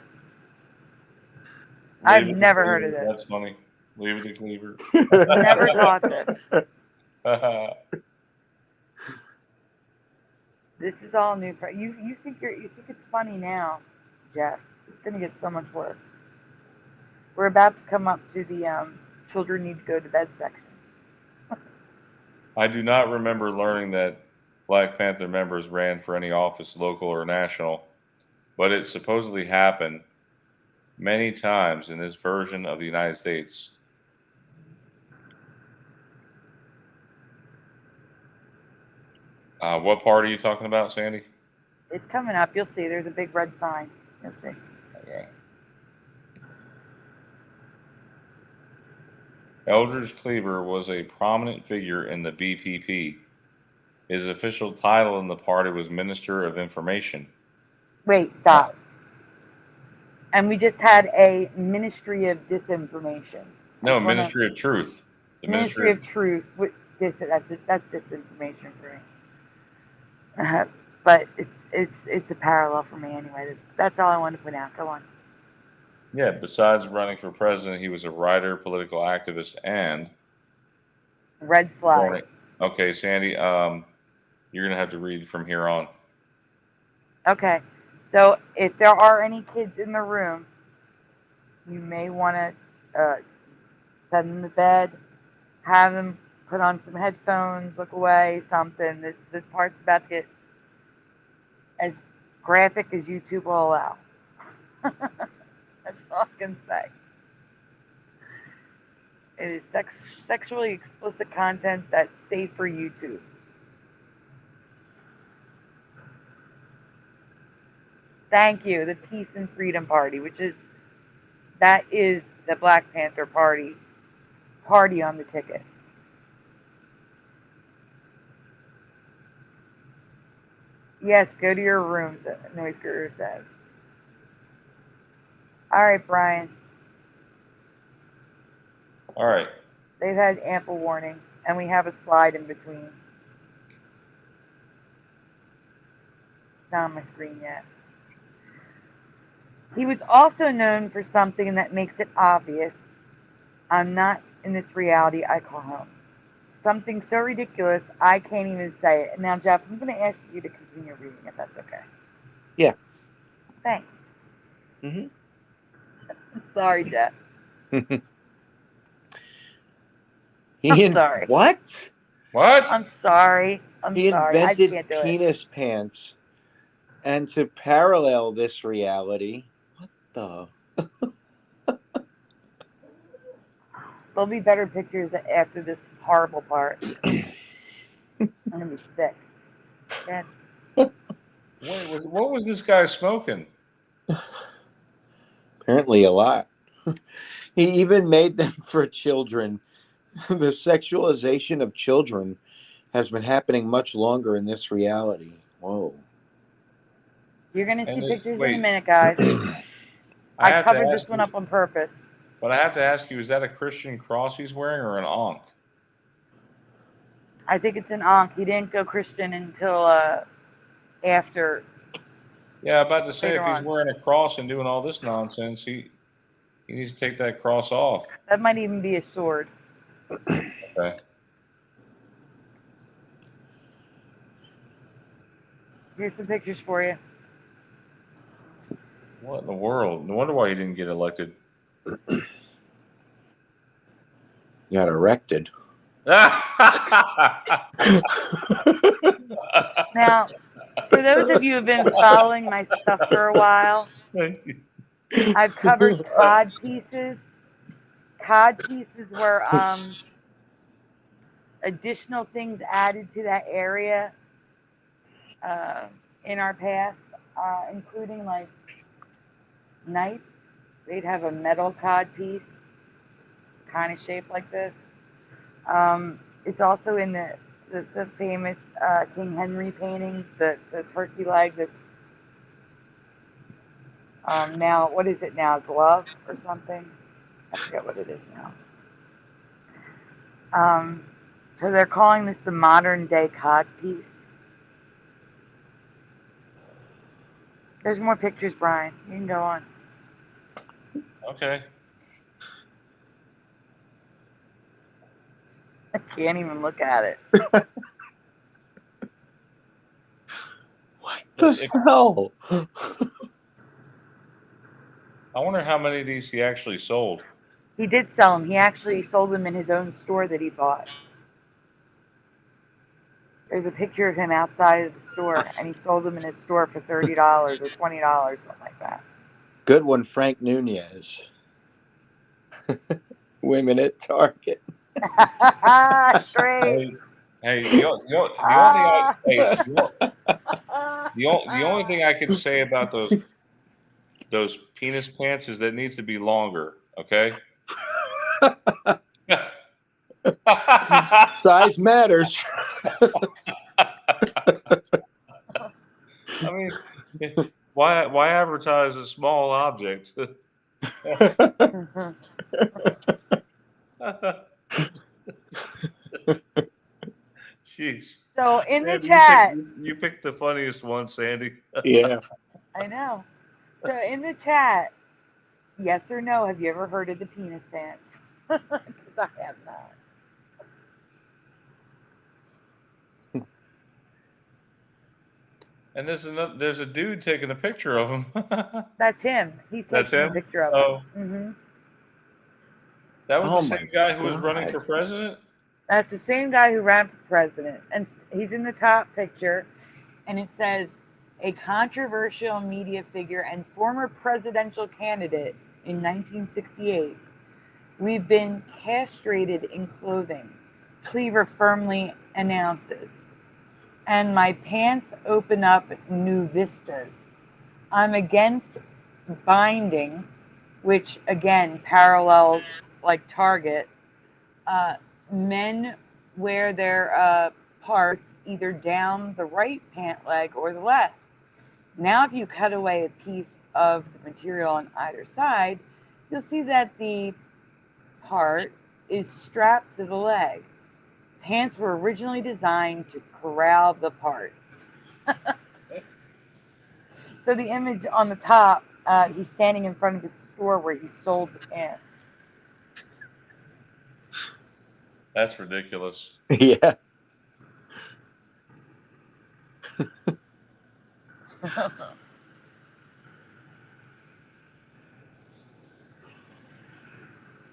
I've Leave it to never heard Cleaver. of this. That's funny. Leave it to Cleaver. Never taught this. This is all new. You think it's funny now, Jeff? It's gonna get so much worse. We're about to come up to the children need to go to bed section. I do not remember learning that Black Panther members ran for any office, local or national, but it supposedly happened many times in this version of the United States. What part are you talking about, Sandy? It's coming up. You'll see. There's a big red sign. You'll see. Okay. Eldridge Cleaver was a prominent figure in the BPP. His official title in the party was Minister of Information. Wait, stop. And we just had a Ministry of Disinformation. No, Ministry of Truth. The Ministry of Truth. That's disinformation for me. But it's a parallel for me anyway. That's all I wanted to point out. Go on. Yeah, besides running for president, he was a writer, political activist, and Red flag. Okay, Sandy, you're gonna have to read from here on. Okay, so if there are any kids in the room, you may want to send them to bed, have them put on some headphones, look away, something. This part's about to get as graphic as YouTube will allow. That's all I can say. It is sexually explicit content that's safe for YouTube. Thank you. The Peace and Freedom Party, that is the Black Panther Party's party on the ticket. Yes, go to your rooms, Noise Guru says. All right, Brian. All right. They've had ample warning, and we have a slide in between. It's not on my screen yet. He was also known for something that makes it obvious. I'm not in this reality I call home. Something so ridiculous, I can't even say it. Now, Jeff, I'm going to ask you to continue reading if that's okay. Yeah. Thanks. Mm-hmm. I'm sorry, Jeff. I'm sorry. What? What? I'm sorry. He sorry. invented I can't do penis pants. And to parallel this reality, what the? There'll be better pictures after this horrible part. I'm going to be sick. Dad. What was this guy smoking? Apparently a lot. He even made them for children. The sexualization of children has been happening much longer in this reality. Whoa. You're going to see pictures in a minute, guys. I covered this one up on purpose. But I have to ask you, is that a Christian cross he's wearing or an ankh? I think it's an Ankh. He didn't go Christian until after. Yeah, about to say Later if he's on. wearing a cross and doing all this nonsense, he needs to take that cross off. That might even be a sword. Okay. Here's some pictures for you. What in the world? No wonder why he didn't get elected. Got erected. Now, for those of you who have been following my stuff for a while, I've covered cod pieces. Cod pieces were additional things added to that area in our past, including like knights. They'd have a metal cod piece, kind of shaped like this. It's also in the famous King Henry painting, the turkey leg that's now, what is it now, glove or something? I forget what it is now. So they're calling this the modern day cod piece. There's more pictures, Brian. You can go on. Okay. I can't even look at it. What the hell? I wonder how many of these he actually sold. He did sell them. He actually sold them in his own store that he bought. There's a picture of him outside of the store, and he sold them in his store for $30 or $20, something like that. Good one, Frank Nunez. Women at Target. Great. Hey, the only thing I can say about those penis pants is that it needs to be longer. Okay. Size matters. I mean, why advertise a small object? Jeez. So in the Sandy, chat, you picked the funniest one, Sandy. Yeah. I know. So in the chat, yes or no, have you ever heard of the penis pants? Because I have not. And there's a dude taking a picture of him. That's him. He's That's taking a him? picture of Oh. him. That was Oh the my same guy who was running God. for president? That's the same guy who ran for president. And he's in the top picture. And it says, a controversial media figure and former presidential candidate in 1968. We've been castrated in clothing, Cleaver firmly announces. And my pants open up new vistas. I'm against binding, which again parallels like Target. Men wear their parts either down the right pant leg or the left. Now, if you cut away a piece of the material on either side, you'll see that the part is strapped to the leg. Pants were originally designed to corral the part. So the image on the top, he's standing in front of his store where he sold the pants. That's ridiculous. Yeah.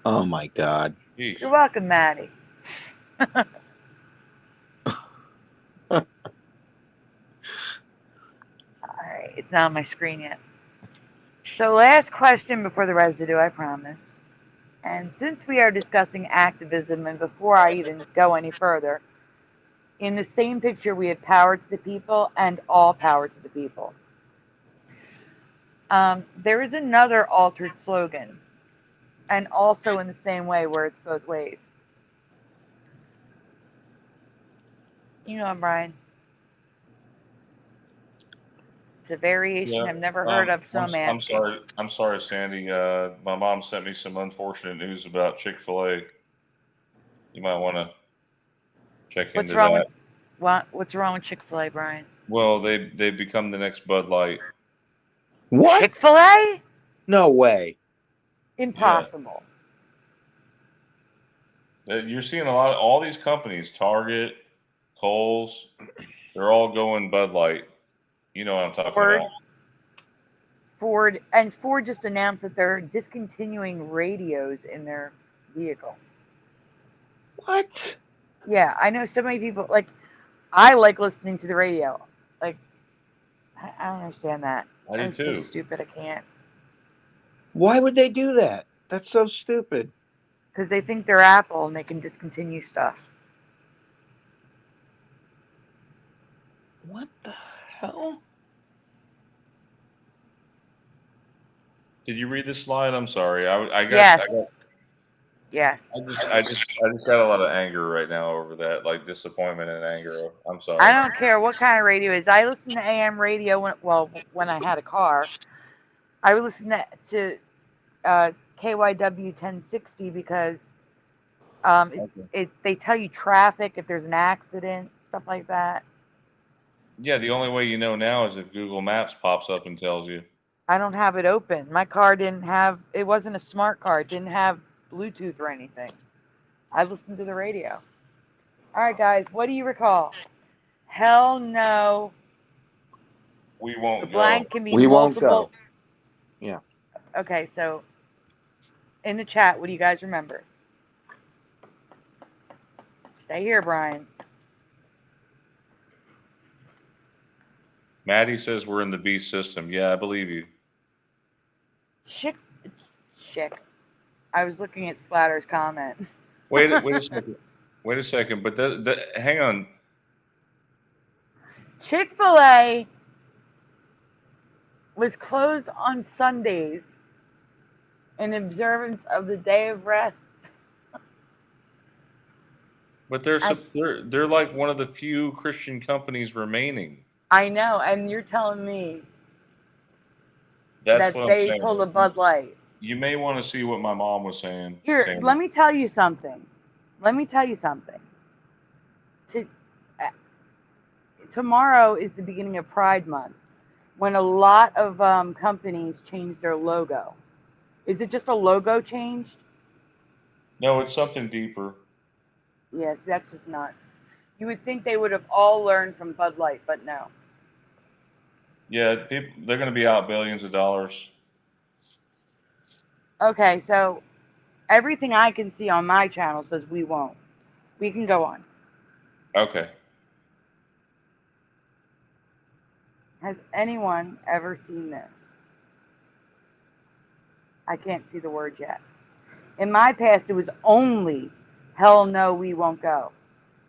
Oh my God. Jeez. You're welcome, Maddie. Alright, it's not on my screen yet. So last question before the residue, I promise. And since we are discussing activism, and before I even go any further, in the same picture we had power to the people and all power to the people. There is another altered slogan, and also in the same way where it's both ways. You know, Brian. It's a variation I've never heard of, so I'm asking. I'm sorry, Sandy. My mom sent me some unfortunate news about Chick-fil-A. You might want to Check What's into wrong that. with what's wrong with Chick-fil-A, Brian? Well, they've become the next Bud Light. What? Chick-fil-A? No way. Impossible. You're seeing a lot of all these companies, Target, Kohl's, they're all going Bud Light. You know what I'm talking Ford, about. Ford just announced that they're discontinuing radios in their vehicles. What? Yeah, I know so many people. Like, I like listening to the radio. Like, I don't understand that. I do It's so too. stupid. I can't. Why would they do that? That's so stupid. Because they think they're Apple and they can discontinue stuff. What the hell? Did you read this slide? I'm sorry. I Yes. Yes. just got a lot of anger right now over that, like disappointment and anger. I'm sorry. I don't care what kind of radio it is. I listen to AM radio when I had a car. I would listen to KYW 1060 because they tell you traffic if there's an accident, stuff like that. Yeah, the only way you know now is if Google Maps pops up and tells you. I don't have it open. My car it wasn't a smart car. It didn't have Bluetooth or anything. I listened to the radio. All right, guys, what do you recall? Hell no. We The won't blank go. can be We won't multiple. go. Yeah. Okay, so in the chat, what do you guys remember? Stay here, Brian. Maddie says we're in the beast system. Yeah, I believe you. Chick. I was looking at Splatter's comment. Wait a second. Wait a second. But hang on. Chick-fil-A was closed on Sundays in observance of the day of rest. But they're like one of the few Christian companies remaining. I know, and you're telling me That's that what I'm they saying. pulled a Bud Light. You may want to see what my mom was saying. Here, let me tell you something. Tomorrow is the beginning of Pride Month, when a lot of companies change their logo. Is it just a logo changed? No, it's something deeper. Yes, that's just nuts. You would think they would have all learned from Bud Light, but no. Yeah, they're going to be out billions of dollars. Okay, so everything I can see on my channel says we won't. We can go on. Okay. Has anyone ever seen this? I can't see the word yet. In my past, it was only hell no, we won't go.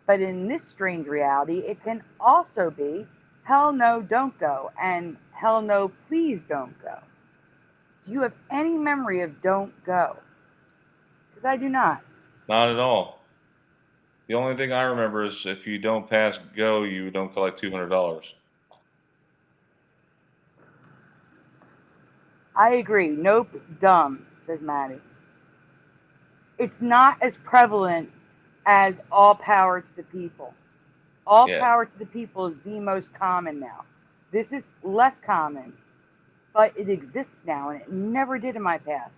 But in this strange reality, it can also be hell no, don't go, and hell no, please don't go. Do you have any memory of don't go? Because I do not. Not at all. The only thing I remember is if you don't pass go, you don't collect $200. I agree. Nope, dumb, says Maddie. It's not as prevalent as all power to the people. All Yeah. power to the people is the most common now. This is less common, but it exists now, and it never did in my past.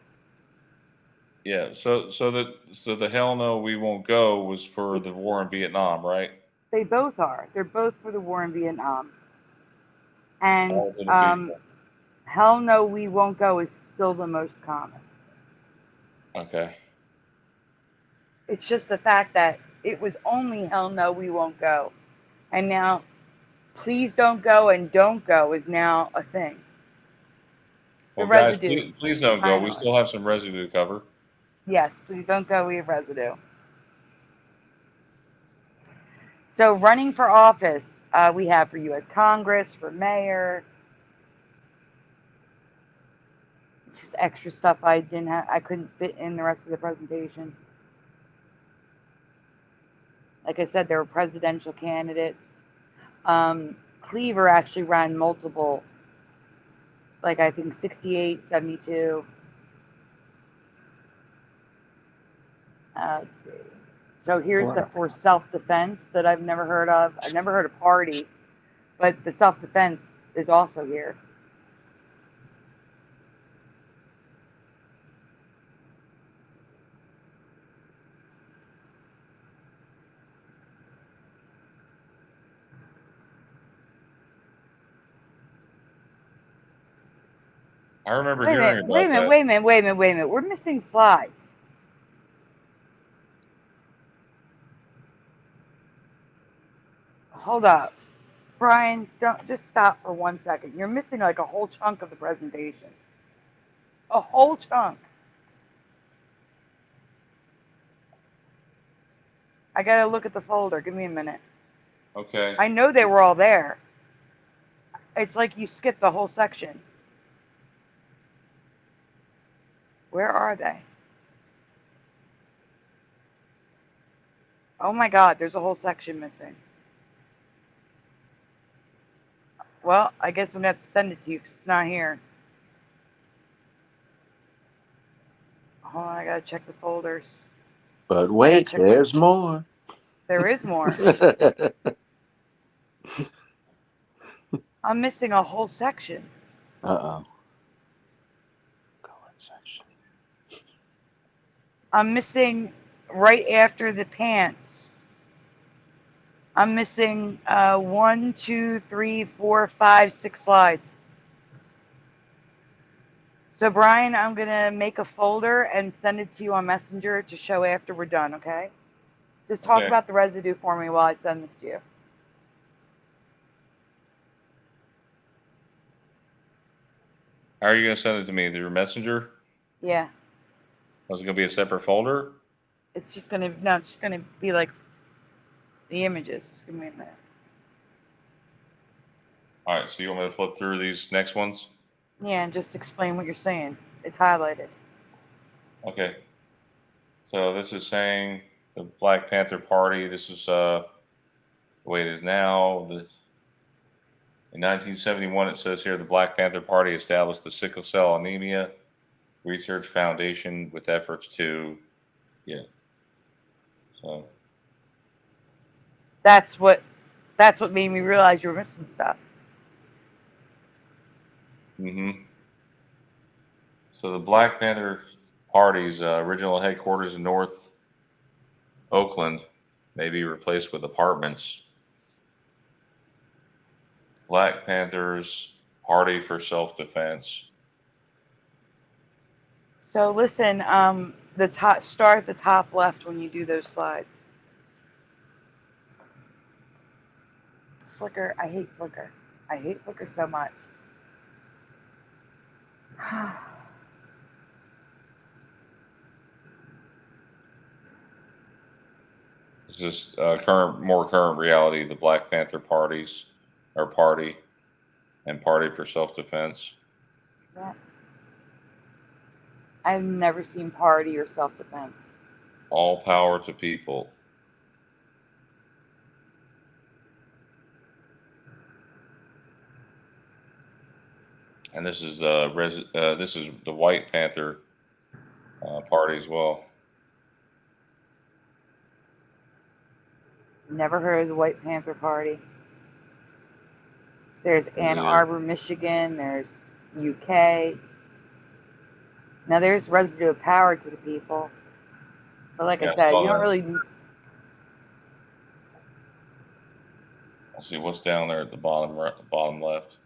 Yeah. So the hell no, we won't go was for the war in Vietnam, right? They both are. They're both for the war in Vietnam. And All for the people. hell no, we won't go is still the most common. Okay. It's just the fact that it was only hell no, we won't go. And now, please don't go and don't go is now a thing. The Well, guys, residue. please don't go. We still have some residue to cover. Yes, please don't go. We have residue. So running for office, we have for U.S. Congress, for mayor. It's just extra stuff I couldn't fit in the rest of the presentation. Like I said, there were presidential candidates. Cleaver actually ran multiple, like I think 68, 72. Let's see. So here's the Wow. for self-defense that I've never heard of. I've never heard of party, but the self-defense is also here. I remember Wait a hearing minute, wait a about minute, that. wait a minute, wait a minute, wait a minute. We're missing slides. Hold up. Brian, don't just stop for 1 second. You're missing like a whole chunk of the presentation. A whole chunk. I gotta look at the folder. Give me a minute. Okay. I know they were all there. It's like you skipped the whole section. Where are they? Oh my God, there's a whole section missing. Well, I guess I'm gonna have to send it to you because it's not here. Hold on, I gotta check the folders. But wait, there's more. There is more. I'm missing a whole section. Uh-oh. Comment section. I'm missing right after the pants. I'm missing 1, 2, 3, 4, 5, 6 slides. So Brian, I'm gonna make a folder and send it to you on Messenger to show after we're done, okay? Just talk Okay. about the residue for me while I send this to you. How are you going to send it to me? Through Messenger? Yeah. Was it going to be a separate folder? It's just gonna, no, it's just gonna be like the images. Just give me a minute. All right, so you want me to flip through these next ones? Yeah, and just explain what you're saying. It's highlighted. Okay. So this is saying the Black Panther Party. This is the way it is now. In 1971, it says here the Black Panther Party established the Sickle Cell Anemia Research Foundation with efforts to, yeah. So That's what made me realize you were missing stuff. So the Black Panther Party's original headquarters in North Oakland may be replaced with apartments. Black Panthers Party for Self-Defense. So listen, the top, start at the top left when you do those slides. Flickr, I hate Flickr. I hate Flickr so much. It's just more current reality. The Black Panther parties, or party, and Party for Self-Defense. Yeah. I've never seen party or self-defense. All power to people. And this is this is the White Panther party as well. Never heard of the White Panther Party. There's Ann Arbor, Michigan. There's UK. Now there's residue of power to the people. But like I said, you don't really. Let's see what's down there at the bottom left.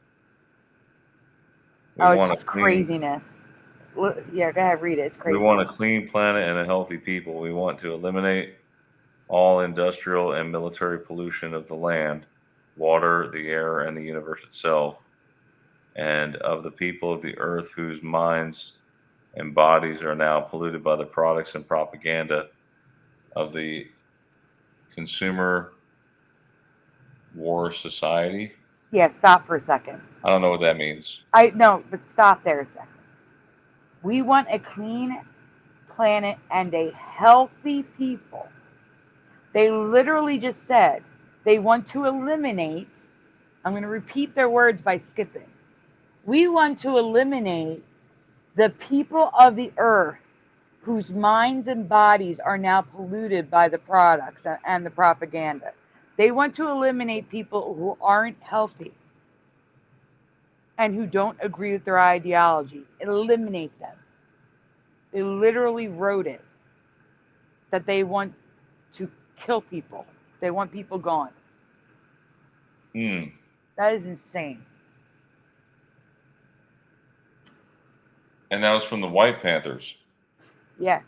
It's just craziness. Yeah, go ahead, read it. It's crazy. We want a clean planet and a healthy people. We want to eliminate all industrial and military pollution of the land, water, the air, and the universe itself, and of the people of the earth whose minds and bodies are now polluted by the products and propaganda of the consumer war society. Yeah, stop for a second. I don't know what that means. No, but stop there a second. We want a clean planet and a healthy people. They literally just said they want to eliminate, I'm going to repeat their words by skipping. We want to eliminate the people of the earth whose minds and bodies are now polluted by the products and the propaganda. They want to eliminate people who aren't healthy and who don't agree with their ideology. Eliminate them. They literally wrote it that they want to kill people. They want people gone. Hmm. That is insane. And that was from the White Panthers. Yes,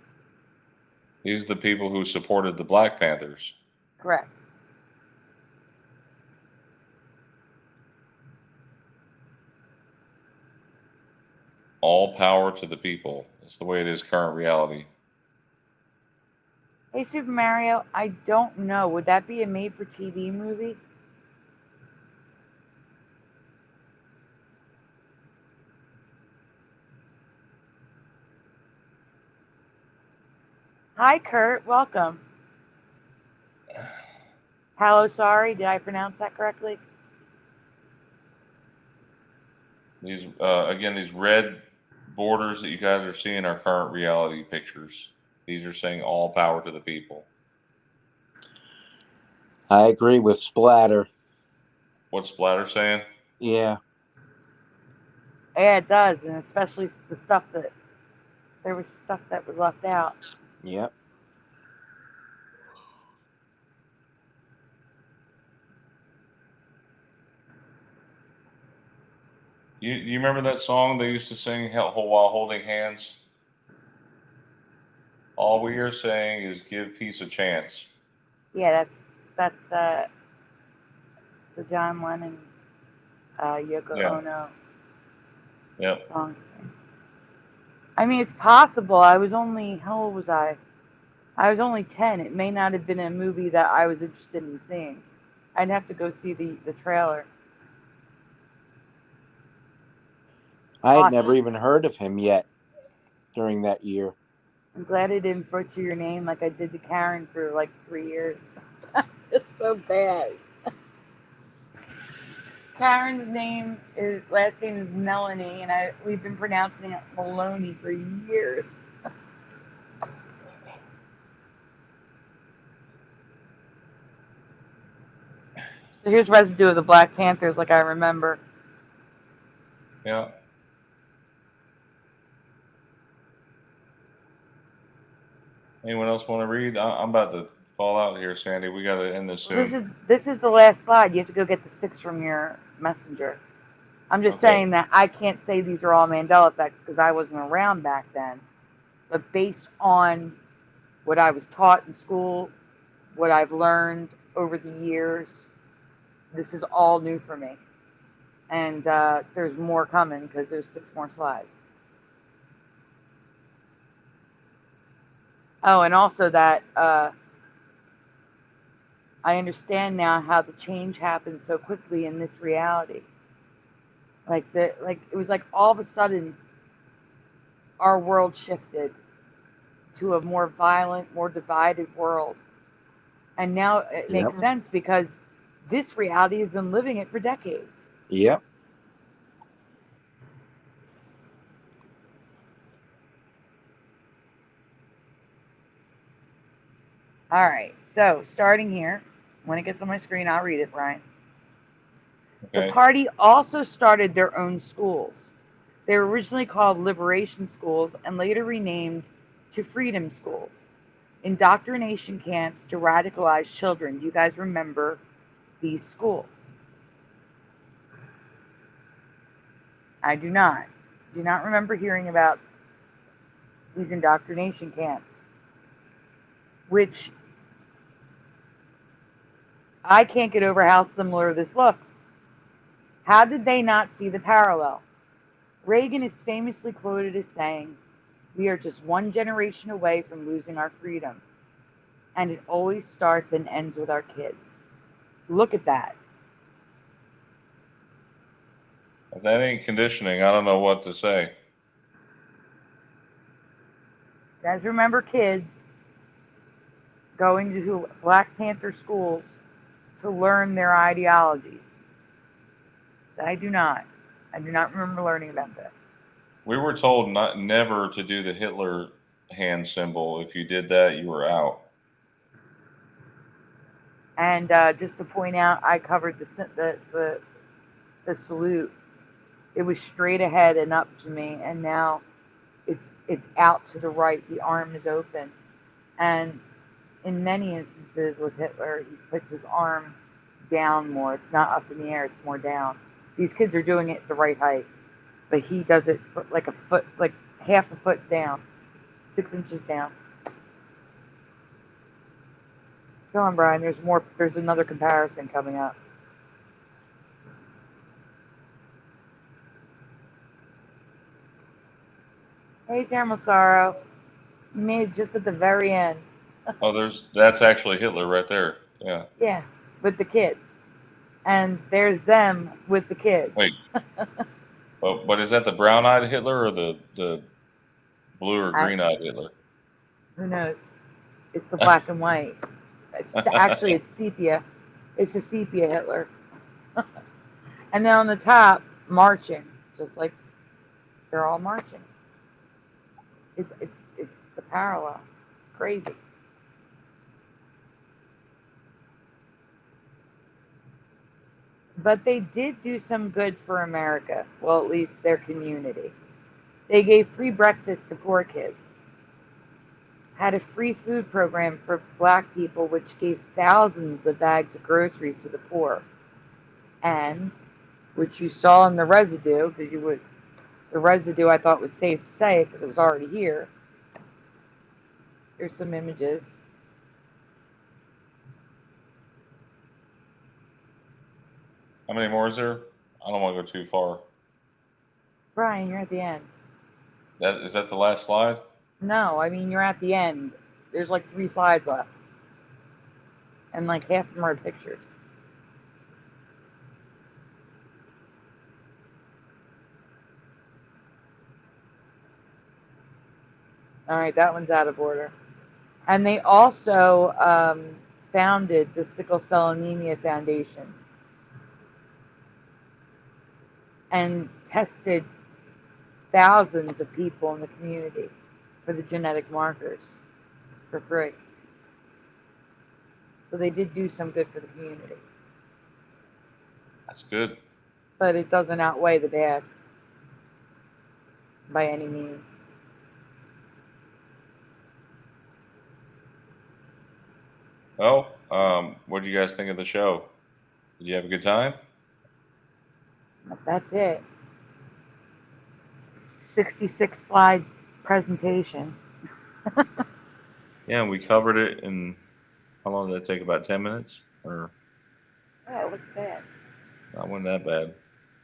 These are the people who supported the Black Panthers. correct. All power to the people. That's the way it is current reality. Hey, Super Mario, I don't know. Would that be a made for TV movie? Hi, Kurt. Welcome. Hello, sorry. Did I pronounce that correctly? These again, these red borders that you guys are seeing are current reality pictures. These are saying all power to the people. I agree with Splatter. What's Splatter saying? Yeah. Yeah, it does, and especially the stuff that there was stuff that was left out. Yep. You remember that song they used to sing while holding hands? All we are saying is give peace a chance. Yeah, that's the John Lennon, Yoko Yeah. Ono Yep. song. I mean, it's possible. I was only, how old was I? I was only 10. It may not have been a movie that I was interested in seeing. I'd have to go see the trailer. I had Awesome. never even heard of him yet during that year. I'm glad I didn't butcher your name like I did to Karen for like 3 years. It's so bad. Karen's last name is Melanie, and we've been pronouncing it Maloney for years. So here's residue of the Black Panthers, like I remember. Yeah. Anyone else want to read? I'm about to fall out here, Sandy. We got to end this Well, soon. this is the last slide. You have to go get the 6 from your messenger. I'm just Okay. saying that I can't say these are all Mandela effects because I wasn't around back then. But based on what I was taught in school, what I've learned over the years, this is all new for me. And there's more coming because there's 6 more slides. Oh, and also that I understand now how the change happened so quickly in this reality. Like it was like all of a sudden our world shifted to a more violent, more divided world. And now it makes sense because this reality has been living it for decades. Yep. All right. So starting here, when it gets on my screen, I'll read it, Brian. Okay. The party also started their own schools. They were originally called Liberation Schools and later renamed to Freedom Schools. Indoctrination camps to radicalize children. Do you guys remember these schools? I do not. Do not remember hearing about these indoctrination camps, which I can't get over how similar this looks. How did they not see the parallel? Reagan is famously quoted as saying, "We are just one generation away from losing our freedom, and it always starts and ends with our kids." Look at that. If that ain't conditioning, I don't know what to say. You guys remember kids going to Black Panther schools to learn their ideologies? So I do not. I do not remember learning about this. We were told never to do the Hitler hand symbol. If you did that, you were out. And just to point out, I covered the salute. It was straight ahead and up to me, and now it's out to the right. The arm is open, and in many instances with Hitler, he puts his arm down more. It's not up in the air; it's more down. These kids are doing it the right height, but he does it like a foot, like half a foot down, 6 inches down. Go on, Brian. There's more. There's another comparison coming up. Hey, Caramel Sorrow. You made it just at the very end. Oh, that's actually Hitler right there. Yeah. Yeah, with the kids. And there's them with the kids. Wait. But is that the brown-eyed Hitler or the blue or green-eyed Hitler? Who knows? It's the black and white. Actually, it's sepia. It's a sepia Hitler. And then on the top, marching, just like they're all marching. It's the parallel. It's crazy. But they did do some good for America. Well, at least their community. They gave free breakfast to poor kids. Had a free food program for black people, which gave thousands of bags of groceries to the poor. And, which you saw in the residue, because the residue I thought was safe to say because it was already here. Here's some images. How many more is there? I don't want to go too far. Brian, you're at the end. Is that the last slide? No, I mean, you're at the end. There's like 3 slides left. And like half of them are pictures. All right, that one's out of order. And they also founded the Sickle Cell Anemia Foundation and tested thousands of people in the community for the genetic markers for free. So they did do some good for the community. That's good. But it doesn't outweigh the bad by any means. Well, what did you guys think of the show? Did you have a good time? That's it. 66 slide presentation. Yeah, we covered it in, how long did that take? About 10 minutes? Or Oh, it was bad. not wasn't that bad.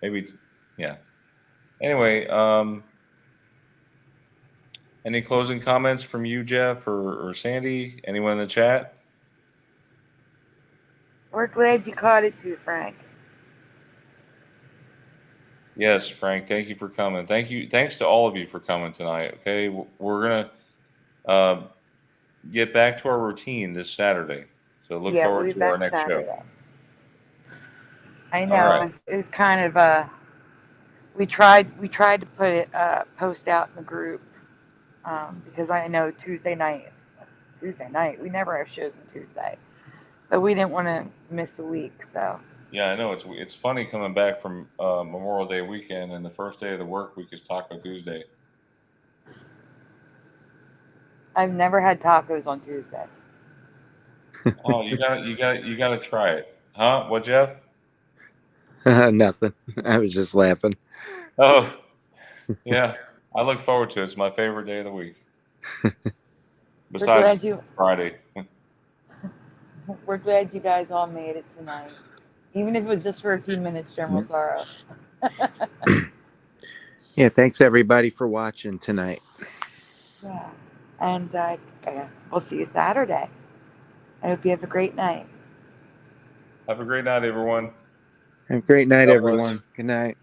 Maybe, yeah. Anyway, any closing comments from you, Jeff, or Sandy? Anyone in the chat? We're glad you caught it too, Frank. Yes, Frank. Thank you for coming. Thanks to all of you for coming tonight. Okay, we're gonna get back to our routine this Saturday. So look Yeah, we'll forward be to our back next show. Saturday. I All know right. it's kind of a. We tried to put it post out in the group because I know Tuesday night. We never have shows on Tuesday, but we didn't want to miss a week, so. Yeah, I know it's funny coming back from Memorial Day weekend, and the first day of the work week is Taco Tuesday. I've never had tacos on Tuesday. Oh, you gotta try it, huh? What, Jeff? Nothing. I was just laughing. Oh, yeah. I look forward to it. It's my favorite day of the week. Besides Friday. We're glad you guys all made it tonight, even if it was just for a few minutes. General Sorrow. Yeah, thanks everybody for watching tonight. Yeah, and we'll see you Saturday. I hope you have a great night. Have a great night, everyone. Have a great night, God bless. everyone. Good night.